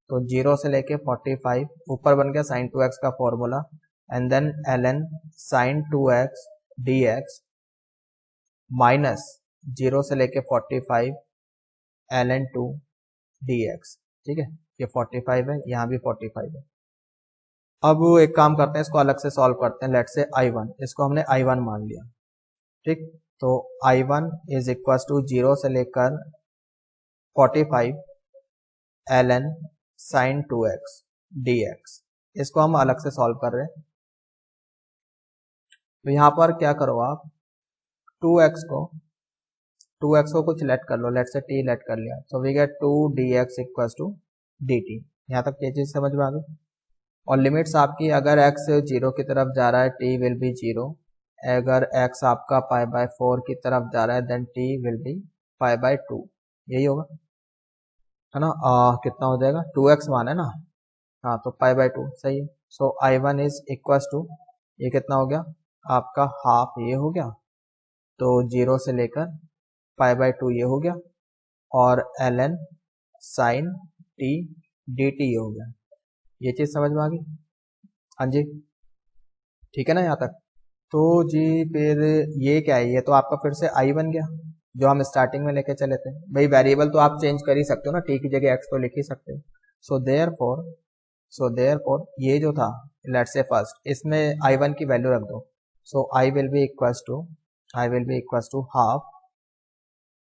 तो 0 से लेके 45 ऊपर बन गया sin 2x का formula, and then ln sin 2x dx minus 0 से लेके 45 ln 2 dx। ठीक है, ये 45 है, यहाँ भी 45 है। अब एक काम करते हैं, इसको अलग से सॉल्व करते हैं। लेट से I1, इसको हमने I1 मान लिया। ठीक, तो I1 इज इक्वल टू 0 से लेकर 45 ln sin 2x dx। इसको हम अलग से सॉल्व कर रहे हैं। तो यहाँ पर क्या करो आप, 2x को कुछ लेट कर लो, लेट से t लेट कर लिया, तो we get 2 dx equal to dt। यहाँ तक ये चीज समझ में आ गई। और लिमिट्स आपकी, अगर x 0 की तरफ जा रहा है t विल बी 0, अगर x आपका π/4 की तरफ जा रहा है देन t विल बी π/2। यही होगा, है ना। कितना हो जाएगा, 2x मान है ना, हाँ, तो π/2 सही है। सो I1 इज इक्वल टू, ये कितना हो गया आपका, हाफ ये हो गया, तो 0 से लेकर π/2 ये हो गया, और ln sin t dt ये हो गया। ये चीज समझ में आ गई, हाँ जी, ठीक है ना यहाँ तक। तो जी फिर ये क्या है, ये तो आपका फिर से I बन गया, जो हम स्टार्टिंग में लेके चले थे। भाई वेरिएबल तो आप चेंज कर ही सकते हो ना, t की जगह x तो लिख ही सकते हो। सो देयरफॉर ये जो था, लेट्स से फर्स्ट इसमें I1 की वैल्यू रख दो। So I will be equal to half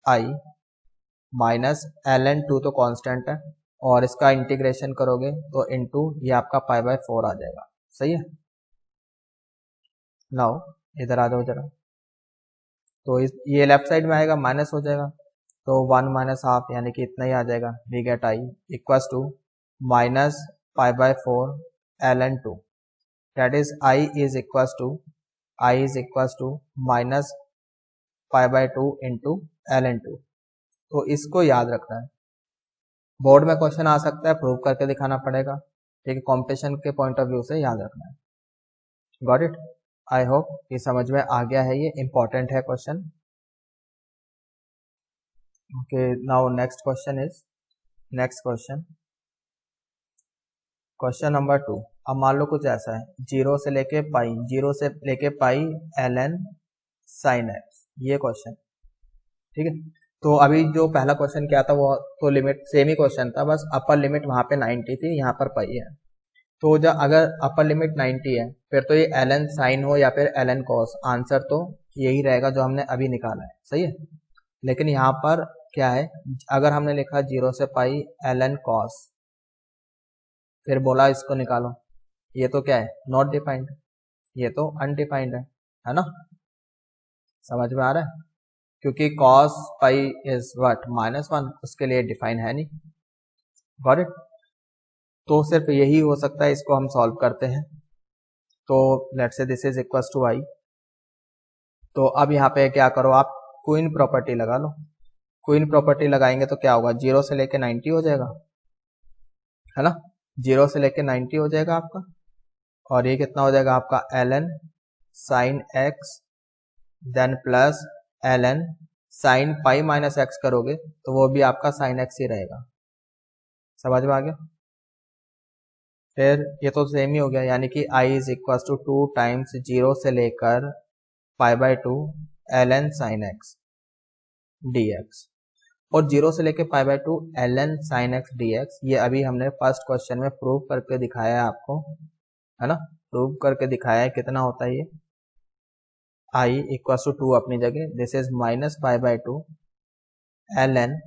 I minus ln 2 तो कांस्टेंट है, और इसका इंटीग्रेशन करोगे तो इनटू ये आपका π/4 आ जाएगा। सही है, नाउ इधर आ जाओ जरा, तो ये लेफ्ट साइड में आएगा, माइनस हो जाएगा, तो 1 माइनस हाफ यानी कि इतना ही आ जाएगा। We get I equal to minus π/4 ln 2, that is I is equal to minus π/2 into ln 2। तो इसको याद रखना है, बोर्ड में क्वेश्चन आ सकता है, प्रूव करके दिखाना पड़ेगा। ठीक है, कॉम्पिटिशन के पॉइंट ऑफ व्यू से याद रखना है। गॉट इट, आई होप ये समझ में आ गया है, ये इंपॉर्टेंट है question. Okay, now next question number 2। अब मान लो कुछ ऐसा है, 0 से लेके पाई ln sin x, ये क्वेश्चन, ठीक है। तो अभी जो पहला क्वेश्चन क्या था वो तो लिमिट सेम ही क्वेश्चन था, बस अपर लिमिट वहां पे 90 थी, यहाँ पर पाई है। तो जब अगर अपर लिमिट 90 है फिर तो ये ln साइन हो या फिर ln कॉस, आंसर तो यही रहेगा जो हमने अभी निकाला है, सही है। लेकिन यहाँ पर क्या है, अगर हमने लिखा 0 से पाई ln कॉस, फिर बोला इसको निकालो, ये तो क्या है, नॉट डिफाइंड, ये तो अनडिफाइंड है ना, समझ में आ रहा है, क्योंकि cos पाई इज व्हाट -1, उसके लिए डिफाइन है नहीं, गॉट इट। तो सिर्फ यही हो सकता है, इसको हम सॉल्व करते हैं। तो let's say this is equals to I. तो अब यहाँ पे क्या करो आप, क्वीन प्रॉपर्टी लगा लो। क्वीन प्रॉपर्टी लगाएंगे तो क्या होगा, 0 से लेके 90 हो जाएगा, है ना, 0 से लेके 90 हो जाएगा आपका, और ये कितना हो जाएगा आपका ln sine x, then plus ln sine pi minus x करोगे तो वो भी आपका साइन एक्स ही रहेगा, समझ में आ गया। फिर ये तो सेम ही हो गया, यानी कि i is equal to 2 times 0 से लेकर π/2 ln साइन एक्स dx, और 0 से लेकर π/2 ln साइन एक्स dx, ये अभी हमने फर्स्ट क्वेश्चन में प्रूव करके दिखाया है आपको, है ना, प्रूव करके दिखाया है। कितना होता है ये, i इक्वल टू 2 अपनी जगह, this is -π/2 ln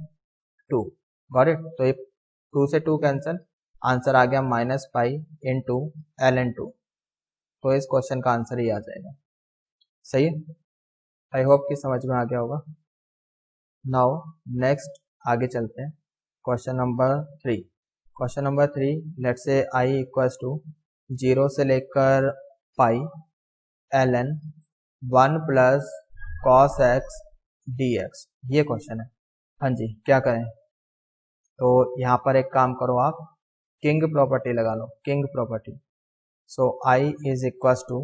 2, got it. तो ये 2 से 2 कैंसिल, आंसर आ गया -π इंटू ln 2, तो इस क्वेश्चन का आंसर ही आ जाएगा, सही है। आई होप कि समझ में आ गया होगा। नाउ नेक्स्ट आगे चलते हैं, question number 3। Question number 3, let's say i equals to 0 से लेकर pi ln 1 plus cos x dx, ये क्वेश्चन है। हाँ जी, क्या करें, तो यहाँ पर एक काम करो आप, किंग प्रॉपर्टी लगा लो, king property. So i is equals to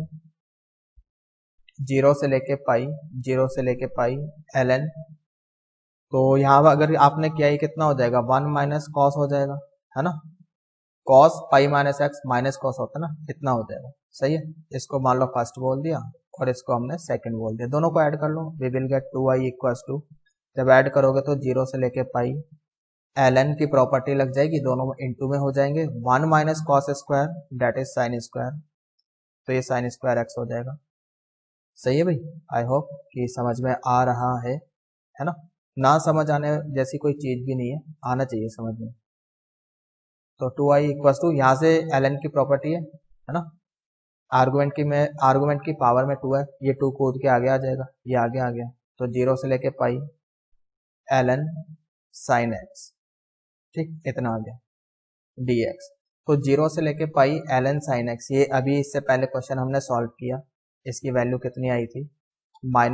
0 से लेके पाई, 0 से लेके पाई ln, तो यहाँ अगर आपने किया ही कितना हो जाएगा, 1 माइनस कॉस हो जाएगा, है ना, cos pi minus x minus cos होता है ना, इतना हो जाएगा, सही है। इसको मान लो फर्स्ट बोल दिया और इसको हमने सेकंड बोल दिया, दोनों को ऐड कर लो, we will get 2i equals to, जब ऐड करोगे तो 0 से लेके पाई ln की प्रॉपर्टी लग जाएगी, दोनों इंटू में हो जाएंगे, 1 minus cos square that is sine square, तो ये साइन स्क्वायर एक्स हो जाएगा, सही है भाई। आई होप कि समझ में आ रहा है ना, ना समझ आने जैसी कोई चीज भी नहीं है, आना चाहिए समझ में। तो 2i इक्वल्स टू, यहाँ से ln की प्रॉपर्टी है ना, आर्गुमेंट की पावर में 2 है, ये 2 कूद के आगे आ जाएगा, ये आगे आ गया, तो 0 से लेके पाई ln साइन एक्स, ठीक, इतना आ गया dx। तो 0 से लेके पाई ln साइन एक्स, ये अभी इससे पहले क्वेश्चन हमने सॉल्व किया, इसकी वैल्यू कितनी आई थी, -π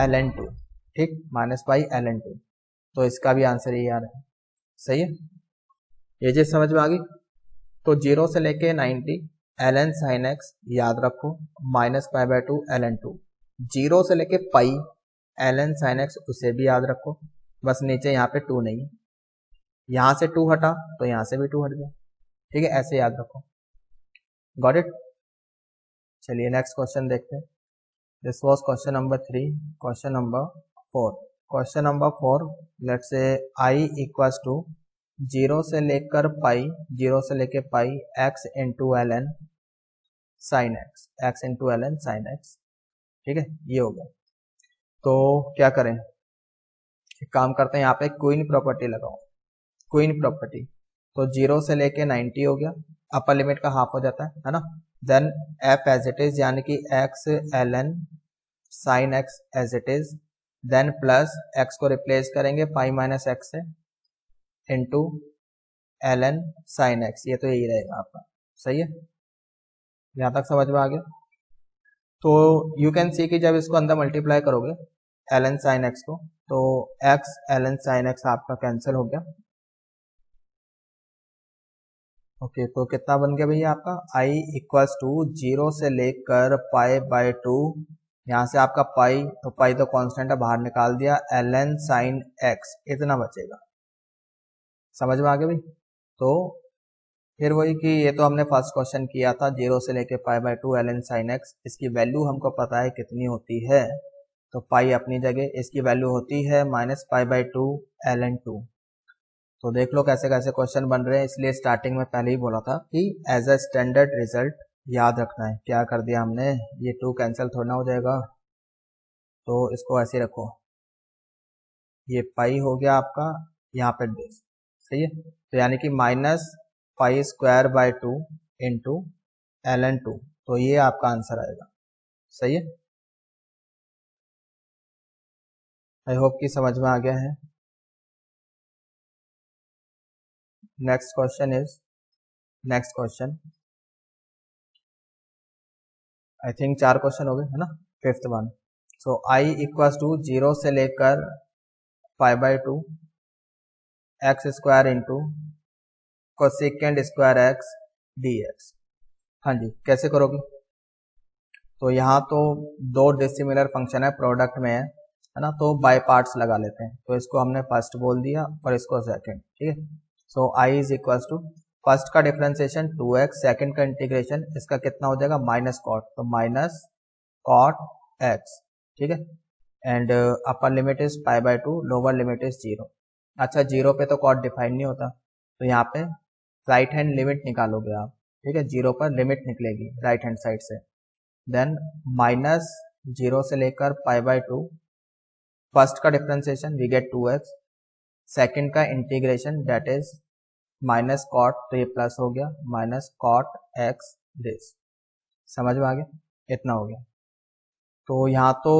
ln 2, ठीक, -π ln 2, तो इसका भी आंसर ये आ रहा है, सही है, ये चीज समझ में आ गई। तो 0 से लेके 90 ln साइन एक्स याद रखो, -π/2 ln 2, 0 से लेके पाई ln साइन एक्स उसे भी याद रखो, बस नीचे यहाँ पे 2 नहीं, यहाँ से 2 हटा तो यहाँ से भी 2 हट गया, ठीक है, ऐसे याद रखो, गॉट इट। चलिए नेक्स्ट क्वेश्चन देखते हैं, this was question number 3। Question number 4, question number 4, let's say i equals to 0 से लेकर पाई, 0 से लेके pi x into ln sine x, x into ln sine x, ठीक है, ये हो गया। तो क्या करें, एक काम करते हैं, यहाँ पे क्वीन प्रॉपर्टी लगाओ, क्वीन प्रॉपर्टी, तो 0 से लेके 90 हो गया, अपर लिमिट का हाफ हो जाता है ना, देन f एज इट इज, यानी कि x ln sine x as it is, then plus x को रिप्लेस करेंगे पाई माइनस एक्स से, इंटू ln साइन एक्स, ये तो यही रहेगा आपका, सही है, यहां तक समझ में आ गया। तो यू कैन सी कि जब इसको अंदर मल्टीप्लाई करोगे ln साइन एक्स को, तो x ln साइन एक्स आपका कैंसिल हो गया, ओके, तो कितना बन गया भैया आपका, i इक्वल्स टू 0 से लेकर π/2, यहाँ से आपका पाई, तो पाई तो कांस्टेंट है, बाहर निकाल दिया, ln साइन एक्स, इतना बचेगा, समझ में आ गया भाई। तो फिर वही कि ये तो हमने फर्स्ट क्वेश्चन किया था, 0 से लेके π/2 ln साइन एक्स, इसकी वैल्यू हमको पता है कितनी होती है, तो पाई अपनी जगह, इसकी वैल्यू होती है -π/2 ln2। तो देख लो कैसे कैसे क्वेश्चन बन रहे हैं, इसलिए स्टार्टिंग में पहले ही बोला था कि एज अ स्टैंडर्ड रिजल्ट याद रखना है। क्या कर दिया हमने, ये 2 कैंसिल थोड़ा ना हो जाएगा, तो इसको ऐसे रखो, ये पाई हो गया आपका, यहाँ पे दिस, सही है। तो यानी कि -π²/2 इंटू ln2, तो ये आपका आंसर आएगा, सही है। आई होप कि समझ में आ गया है। Next question I think 4 question हो गए है ना, 5th one. So i equals to 0 से लेकर π/2 x² into cosecant square x dx। हाँ जी, कैसे करोगे? तो यहाँ तो 2 डिसिमिलर फंक्शन है, प्रोडक्ट में है ना, तो बाय पार्ट्स लगा लेते हैं। तो इसको हमने फर्स्ट बोल दिया और इसको सेकंड, ठीक है। So i is equals to first का डिफरेंशिएशन 2x, सेकंड का इंटीग्रेशन, इसका कितना हो जाएगा -cot, तो -cot x, ठीक है। And upper limit is π/2, lower limit is 0। अच्छा, 0 पे तो cot डिफाइन नहीं होता, तो यहाँ पे राइट हैंड लिमिट निकालोगे आप, ठीक है। 0 पर लिमिट निकलेगी राइट हैंड साइड से, देन -0 से लेकर π/2, फर्स्ट का differentiation we get 2x, second का इंटीग्रेशन दैट इज -cot, तो ये प्लस हो गया -cot x दिस। समझ में आ गया, इतना हो गया। तो यहाँ तो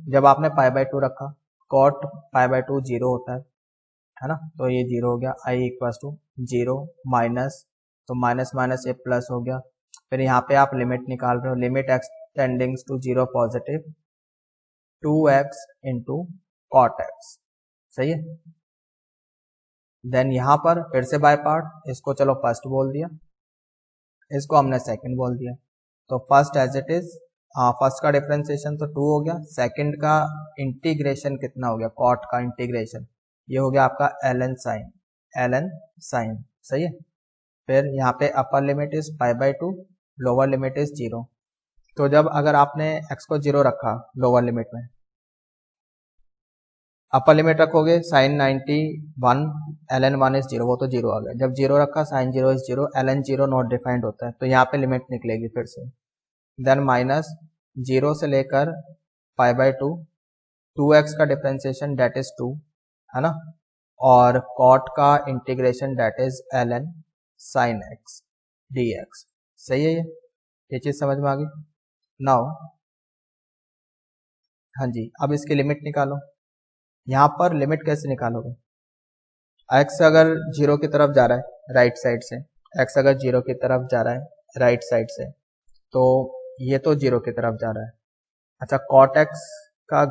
जब आपने π/2 रखा, cot π/2 0 होता है ना, तो ये 0 हो गया। i इक्वल्स टू 0 माइनस, तो माइनस माइनस ये प्लस हो गया। फिर यहाँ पे आप लिमिट निकाल रहे हो, limit x tendings to 0 positive 2x into cot x, सही है। देन यहाँ पर फिर से बाय पार्ट, इसको चलो फर्स्ट बोल दिया, इसको हमने सेकंड बोल दिया। तो first as it is, first का डिफरेंशिएशन तो 2 हो गया, सेकंड का इंटीग्रेशन कितना हो गया, cot का इंटीग्रेशन, ये हो गया आपका ln sin, सही है। फिर यहाँ पे upper limit is π/2, lower limit is 0। तो जब अगर आपने x को 0 रखा लोअर लिमिट में, अपर लिमिट रखोगे sin 91 ln 1 इज 0, वो तो 0 आ गया। जब 0 रखा sin 0 is 0, ln 0 not defined होता है, तो यहाँ पे लिमिट निकलेगी फिर से। देन -0 से लेकर π/2, 2x का डिफरेंशिएशन डेट इज 2, है ना, और cot का integration that is ln sin x dx, सही है। ये चीज समझ में आ गई। नाउ हाँ जी, अब इसकी लिमिट निकालो। यहाँ पर लिमिट कैसे निकालोगे, x अगर 0 की तरफ जा रहा है राइट साइड से, x अगर 0 की तरफ जा रहा है राइट साइड से, तो ये तो 0 की तरफ जा रहा है। अच्छा, cot x का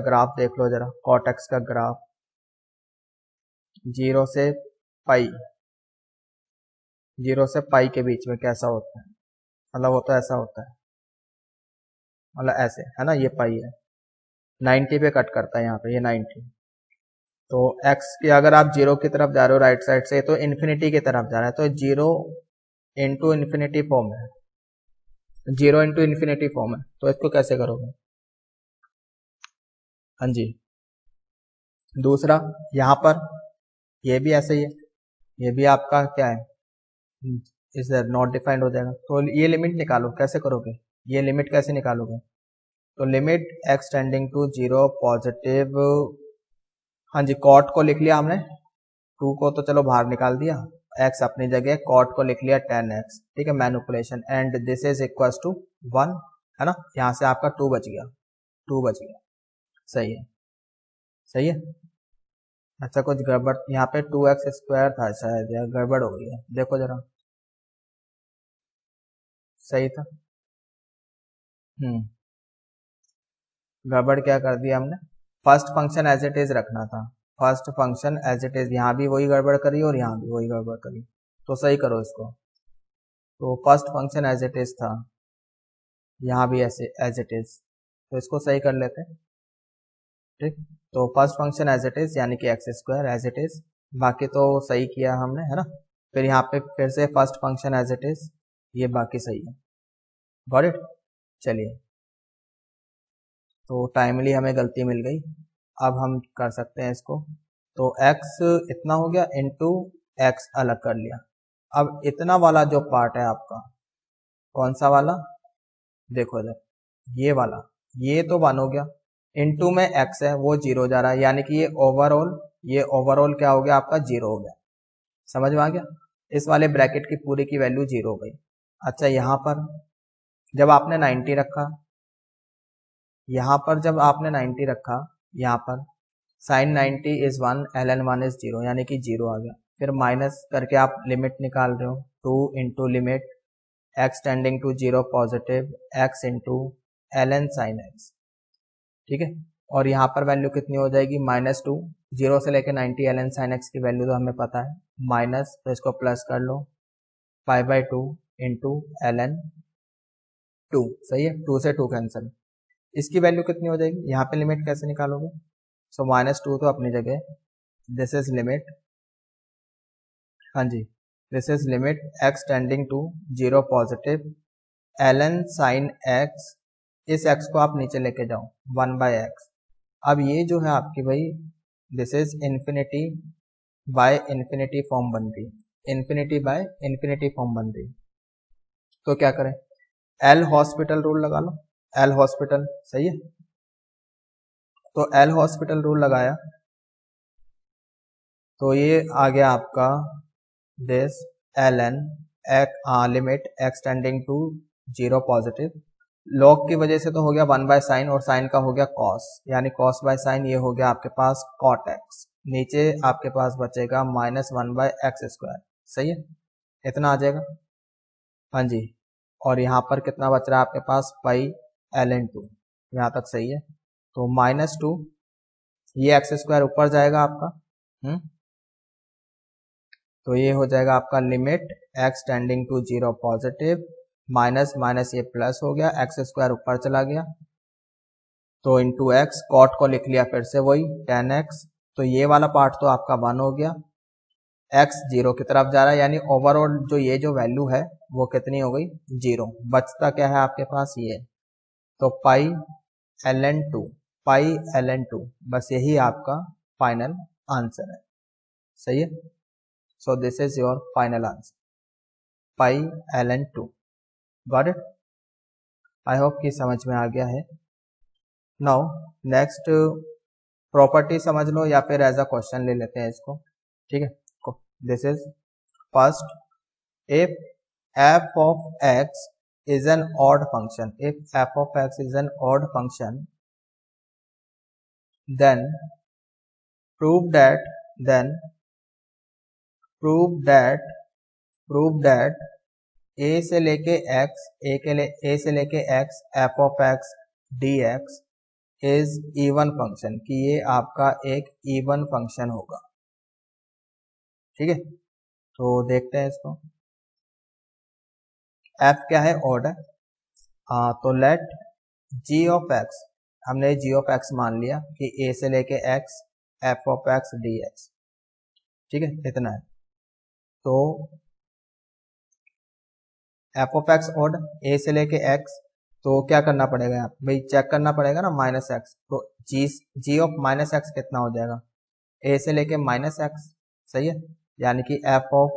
ग्राफ देख लो जरा, cot x का ग्राफ 0 से पाई के बीच में कैसा होता है, मतलब वो तो ऐसा होता है, मतलब ऐसे, है ना, ये पाई है, 90 पे कट करता है यहाँ पे, ये 90। तो x की अगर आप 0 की तरफ जा रहे हो राइट साइड से, तो इन्फिनिटी की तरफ जा रहा है, तो 0 इंटू इन्फिनिटी फॉर्म है, 0 इंटू इन्फिनिटी फॉर्म है। तो इसको कैसे करोगे, हाँ जी। दूसरा यहाँ पर ये भी ऐसे ही है, ये भी आपका क्या है, इज नॉट डिफाइंड हो जाएगा। तो ये लिमिट निकालो, कैसे करोगे, ये लिमिट कैसे निकालोगे, तो limit x tending to 0 positive, हाँ जी, cot को लिख लिया हमने, 2 को तो चलो बाहर निकाल दिया, x अपनी जगह, cot को लिख लिया 10x, ठीक है, manipulation, and this is equals to 1, है ना, यहाँ से आपका 2 बच गया, सही है, सही है। अच्छा, कुछ गड़बड़ यहाँ पे 2x² था शायद, या गड़बड़ हो गई है, देखो जरा, सही था, गड़बड़ क्या कर दिया हमने, first function as it is रखना था, first function as it is, यहाँ भी वही गड़बड़ करी और यहाँ भी वही गड़बड़ करी, तो सही करो इसको। तो first function as it is था, यहाँ भी ऐसे एज इट इज, तो इसको सही कर लेते हैं, ठीक। तो first function as it is यानी कि x² एज इट इज, बाकी तो सही किया हमने, है ना। फिर यहाँ पे फिर से first function as it is, ये बाकी सही है, गॉट इट। चलिए तो टाइमली हमें गलती मिल गई। अब हम कर सकते हैं इसको, तो x इतना हो गया इंटू x अलग कर लिया। अब इतना वाला जो पार्ट है आपका, कौन सा वाला, देखो इधर, ये वाला, ये तो 1 हो गया, इनटू में x है वो 0 जा रहा है, यानी कि ये ओवरऑल क्या हो गया आपका 0 हो गया। समझ में आ गया, इस वाले ब्रैकेट की पूरी की वैल्यू 0 हो गई। अच्छा यहाँ पर जब आपने 90 रखा, यहाँ पर जब आपने 90 रखा, यहाँ पर sin 90 इज 1 ln 1 इज 0, यानी कि 0 आ गया। फिर माइनस करके आप लिमिट निकाल रहे हो, 2 into limit x tending to 0 positive x into ln sin x, ठीक है। और यहाँ पर वैल्यू कितनी हो जाएगी, -2, 0 से लेके 90 ln sin x की वैल्यू तो हमें पता है, माइनस, तो इसको प्लस कर लो, π/2 इंटू ln 2, सही है, 2 से 2 कैंसिल, इसकी वैल्यू कितनी हो जाएगी, यहाँ पे लिमिट कैसे निकालोगे, सो -2 तो अपनी जगह, दिस इज लिमिट, हाँ जी, this is limit x tending to 0 positive ln sin x, इस x को आप नीचे लेके जाओ 1/x। अब ये जो है आपकी भाई, this is infinity by infinity form बन रही, इन्फिनिटी बाय इन्फिनिटी फॉर्म बन रही। तो क्या करें, एल हॉस्पिटल रूल लगा लो, एल हॉस्पिटल, सही है, तो एल हॉस्पिटल रूल लगाया, तो ये आ गया आपका this ln limit x tending to 0 positive, log की वजह से तो हो गया 1/sin और साइन का हो गया cos, यानी cos/sin, ये हो गया आपके पास cot x, नीचे आपके पास बचेगा -1/x², सही है, इतना आ जाएगा, हाँ जी। और यहाँ पर कितना बच रहा है आपके पास, पाई ln 2, यहाँ तक सही है, तो -2, ये x² ऊपर जाएगा आपका, तो ये हो जाएगा आपका limit x tending to 0 positive, minus minus ये प्लस हो गया, x² ऊपर चला गया, तो इंटू x, कॉट को लिख लिया फिर से वही 10x, तो ये वाला पार्ट तो आपका 1 हो गया, x 0 की तरफ जा रहा है, यानी ओवरऑल जो ये जो वैल्यू है वो कितनी हो गई, 0, बचता क्या है आपके पास ये, तो पाई ln 2, बस यही आपका फाइनल आंसर है, सही है। So this is your final answer, pi ln 2, got it? I hope कि समझ में आ गया है। Now next प्रॉपर्टी समझ लो या फिर एज अ क्वेश्चन ले लेते हैं इसको, ठीक है। This is first, if f of x is an odd function, if f of x is an odd function, then prove that a से लेके x f of x dx is even function, कि ये आपका एक even function होगा, ठीक है। तो देखते हैं इसको, f क्या है, ऑड है, तो लेट g of x, हमने g of x मान लिया कि a से लेके x f of x dx, ठीक है, इतना है। तो f of x odd, a से लेके x, तो क्या करना पड़ेगा यहाँ भाई, चेक करना पड़ेगा ना, -x, तो g ऑफ -x कितना हो जाएगा, a से लेके -x, सही है, यानी कि f ऑफ,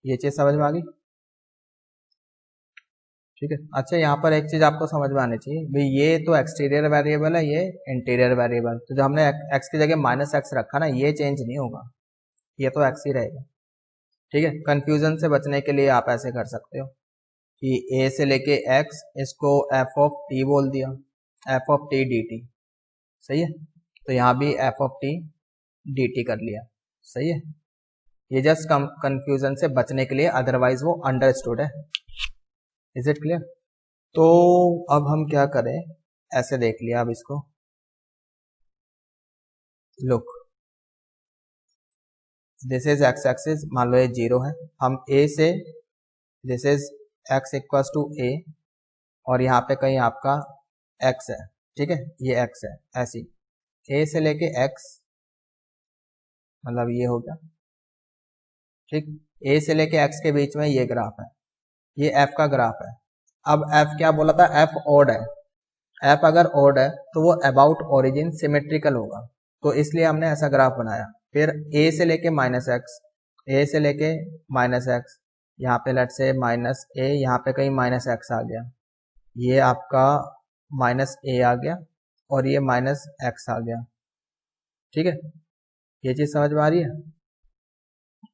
ये चीज समझ में आ गई, ठीक है। अच्छा यहाँ पर एक चीज आपको समझ में आनी चाहिए भाई, ये तो एक्सटीरियर वेरिएबल है, ये इंटीरियर वेरिएबल, तो जो हमने x की जगह -x रखा ना, ये चेंज नहीं होगा, ये तो x ही रहेगा, ठीक है। कंफ्यूजन से बचने के लिए आप ऐसे कर सकते हो कि a से लेके x, इसको f ऑफ t बोल दिया, f ऑफ t dt, सही है, तो यहाँ भी f ऑफ t dt कर लिया, सही है। ये जस्ट कंफ्यूजन से बचने के लिए, अदरवाइज वो अंडरस्टूड है, इज इट क्लियर। तो अब हम क्या करें, ऐसे देख लिया, अब इसको look, this is x axis, मान लो ये 0 है, हम a से, this is x equals to a, और यहाँ पे कहीं आपका x है, ठीक है, ये x है, ऐसी a से लेके x, मतलब ये हो गया, ठीक, a से लेके x के बीच में ये ग्राफ है, ये f का ग्राफ है। अब f क्या बोला था, f ऑड है, एफ अगर ऑड है तो वो अबाउट ओरिजिन सिमेट्रिकल होगा, तो इसलिए हमने ऐसा ग्राफ बनाया। फिर ए से लेके माइनस एक्स, ए से लेके माइनस एक्स, यहाँ पे लेट से माइनस ए, यहाँ पे कहीं माइनस एक्स आ गया, ये आपका माइनस ए आ गया और ये माइनस एक्स आ गया। ठीक है, ये चीज समझ में आ रही है।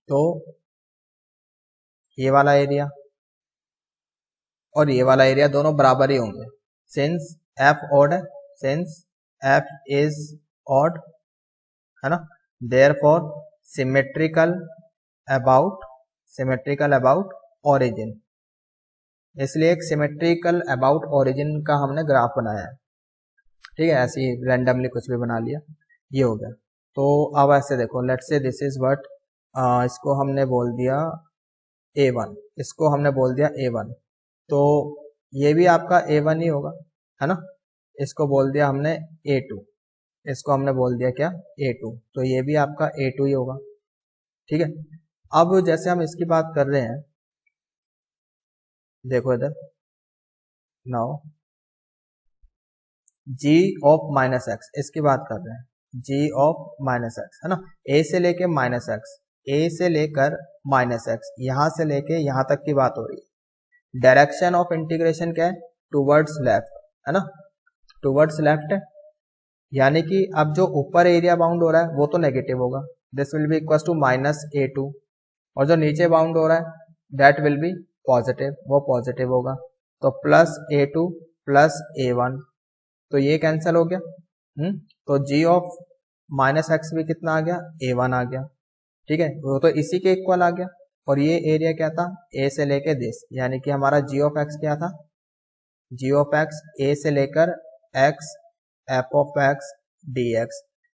तो ये वाला एरिया और ये वाला एरिया दोनों बराबर ही होंगे, सिंस एफ ऑड है, सिंस एफ इज ऑड, है ना, देयरफॉर सिमेट्रिकल अबाउट ओरिजिन, इसलिए एक सिमेट्रिकल अबाउट ओरिजिन का हमने ग्राफ बनाया है। ठीक है, ऐसे ही रैंडमली कुछ भी बना लिया, ये हो गया। तो अब ऐसे देखो, let's say this is what, इसको हमने बोल दिया A1, इसको हमने बोल दिया A1, तो ये भी आपका A1 ही होगा, है ना। इसको बोल दिया हमने A2, इसको हमने बोल दिया क्या, A2, तो ये भी आपका A2 ही होगा। ठीक है, अब जैसे हम इसकी बात कर रहे हैं, देखो इधर, now g of minus x, इसकी बात कर रहे हैं, g ऑफ माइनस एक्स, है ना, a से लेके माइनस एक्स, a से लेकर माइनस एक्स, यहां से लेके यहां तक की बात हो रही है। डायरेक्शन ऑफ इंटीग्रेशन क्या है, टूवर्ड्स लेफ्ट, है ना, टूवर्ड्स लेफ्ट है, यानी कि अब जो ऊपर एरिया बाउंड हो रहा है वो तो नेगेटिव होगा, this will be equal to minus A2, और जो नीचे बाउंड हो रहा है दैट विल बी पॉजिटिव, वो पॉजिटिव होगा, तो प्लस A2 प्लस A1, तो ये कैंसिल हो गया। तो g ऑफ माइनस एक्स भी कितना आ गया, A1 आ गया। ठीक है, वो तो इसी के इक्वल आ गया, और ये एरिया क्या था, a से लेके दिस, यानी कि हमारा g ऑफ x क्या था, g ऑफ x a से लेकर x f of x dx,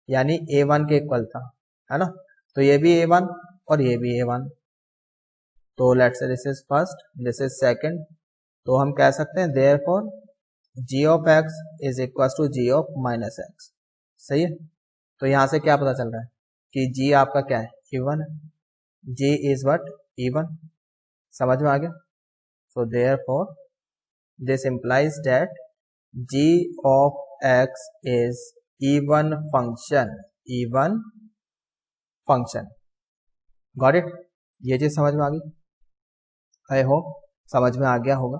यानी A1 के इक्वल था, है ना। तो ये भी A1 और ये भी A1, तो let's say this is first, this is second, तो हम कह सकते हैं therefore g of x is equal to g of minus x. सही है, तो यहां से क्या पता चल रहा है कि g आपका क्या है, even है, g इज व्हाट, even, समझ में आ गया। So therefore this implies that g of x is even function, got it, ये चीज समझ में आ गई, आई होप समझ में आ गया होगा।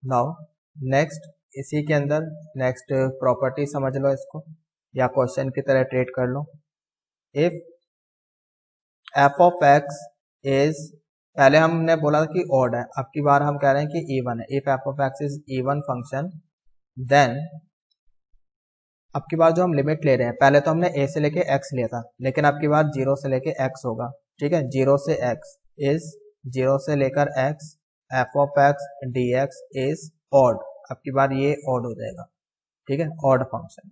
नाउ नेक्स्ट, इसी के अंदर नेक्स्ट प्रॉपर्टी समझ लो इसको, या क्वेश्चन की तरह ट्रीट कर लो। If f of x is, पहले हमने बोला कि ऑड है, अब की बार हम कह रहे हैं कि इवन है। If f of x is even function, then अब की बार जो हम लिमिट ले रहे हैं, पहले तो हमने a से लेके x लिया था, लेकिन अब की बार 0 से लेके x होगा। ठीक है, 0 से x इज 0 से लेकर x, f of x dx is odd, अब की बार ये ऑड हो जाएगा। ठीक है, ऑड फंक्शन।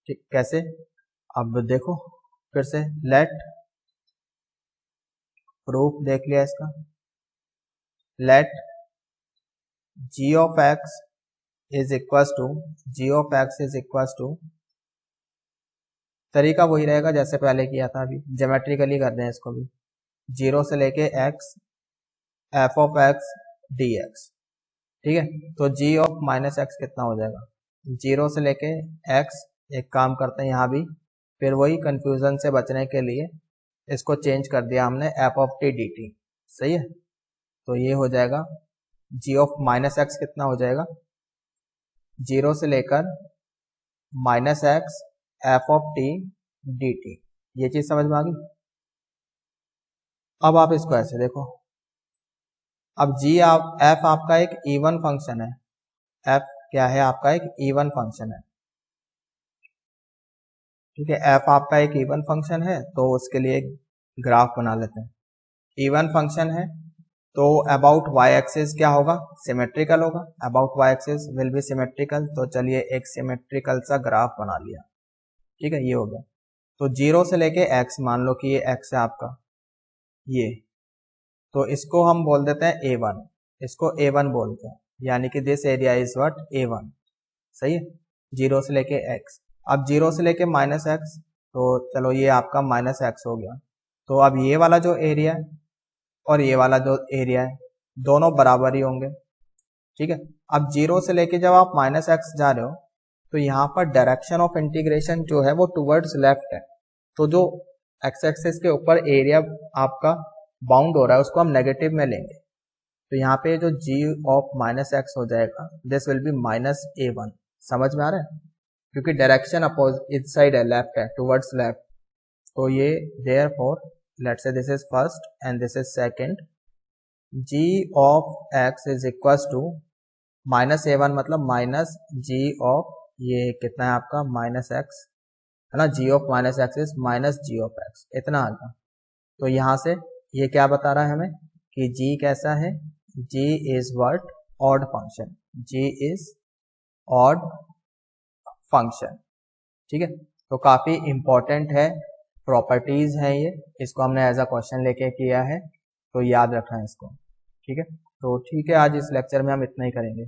ठीक, कैसे, अब देखो फिर से, लेट, प्रूफ देख लिया इसका, let g of x is equal to, g of x is equal to, तरीका वही रहेगा जैसे पहले किया था, अभी ज्योमेट्रिकली कर रहे हैं इसको भी, 0 से लेके x, f of x dx। ठीक है, तो g ऑफ माइनस एक्स कितना हो जाएगा, 0 से लेके x, एक काम करते हैं यहाँ भी, फिर वही कंफ्यूजन से बचने के लिए इसको चेंज कर दिया हमने f ऑफ t dt। सही है, तो ये हो जाएगा g ऑफ माइनस एक्स कितना हो जाएगा, 0 से लेकर minus x f of t dt, ये चीज समझ में आ गई। अब आप इसको ऐसे देखो, अब f आपका एक इवन फंक्शन है, f क्या है आपका, एक इवन फंक्शन है। ठीक है, f आपका एक इवन फंक्शन है, तो उसके लिए एक ग्राफ बना लेते हैं। इवन फंक्शन है तो अबाउट y एक्सिस क्या होगा, सिमेट्रिकल होगा, about y axis will be symmetrical, तो चलिए एक सिमेट्रिकल सा ग्राफ बना लिया। ठीक है, ये हो गया। तो 0 से लेके x, मान लो कि ये x है आपका, ये, तो इसको हम बोल देते हैं A1, इसको A1 बोलते हैं, यानी कि this area is what, A1। सही है, 0 से लेके x, अब 0 से लेके माइनस एक्स, तो चलो ये आपका माइनस एक्स हो गया। तो अब ये वाला जो एरिया है और ये वाला जो एरिया है दोनों बराबर ही होंगे, ठीक है। अब 0 से लेके जब आप -x जा रहे हो तो यहाँ पर डायरेक्शन ऑफ इंटीग्रेशन जो है वो टुवर्ड्स लेफ्ट है, तो जो x एक्सिस के ऊपर एरिया आपका बाउंड हो रहा है उसको हम नेगेटिव में लेंगे, तो यहाँ पे जो g ऑफ -x हो जाएगा दिस विल बी -a1। समझ में आ रहा है, क्योंकि डायरेक्शन अपोजिट साइड है, लेफ्ट है, टुवर्ड्स लेफ्ट, तो ये therefore let's say this is first and this is second, g of x is equal to -a1 मतलब -g ऑफ ये कितना है आपका -x है ना, g of -x is -g of x, इतना आ गया। तो यहाँ से ये क्या बता रहा है हमें कि g कैसा है, g is what, odd function, g is odd function. ठीक है, तो काफी इंपॉर्टेंट है, प्रॉपर्टीज है ये, इसको हमने एज अ क्वेश्चन लेके किया है, तो याद रखना है इसको। ठीक है, तो ठीक है, आज इस लेक्चर में हम इतना ही करेंगे।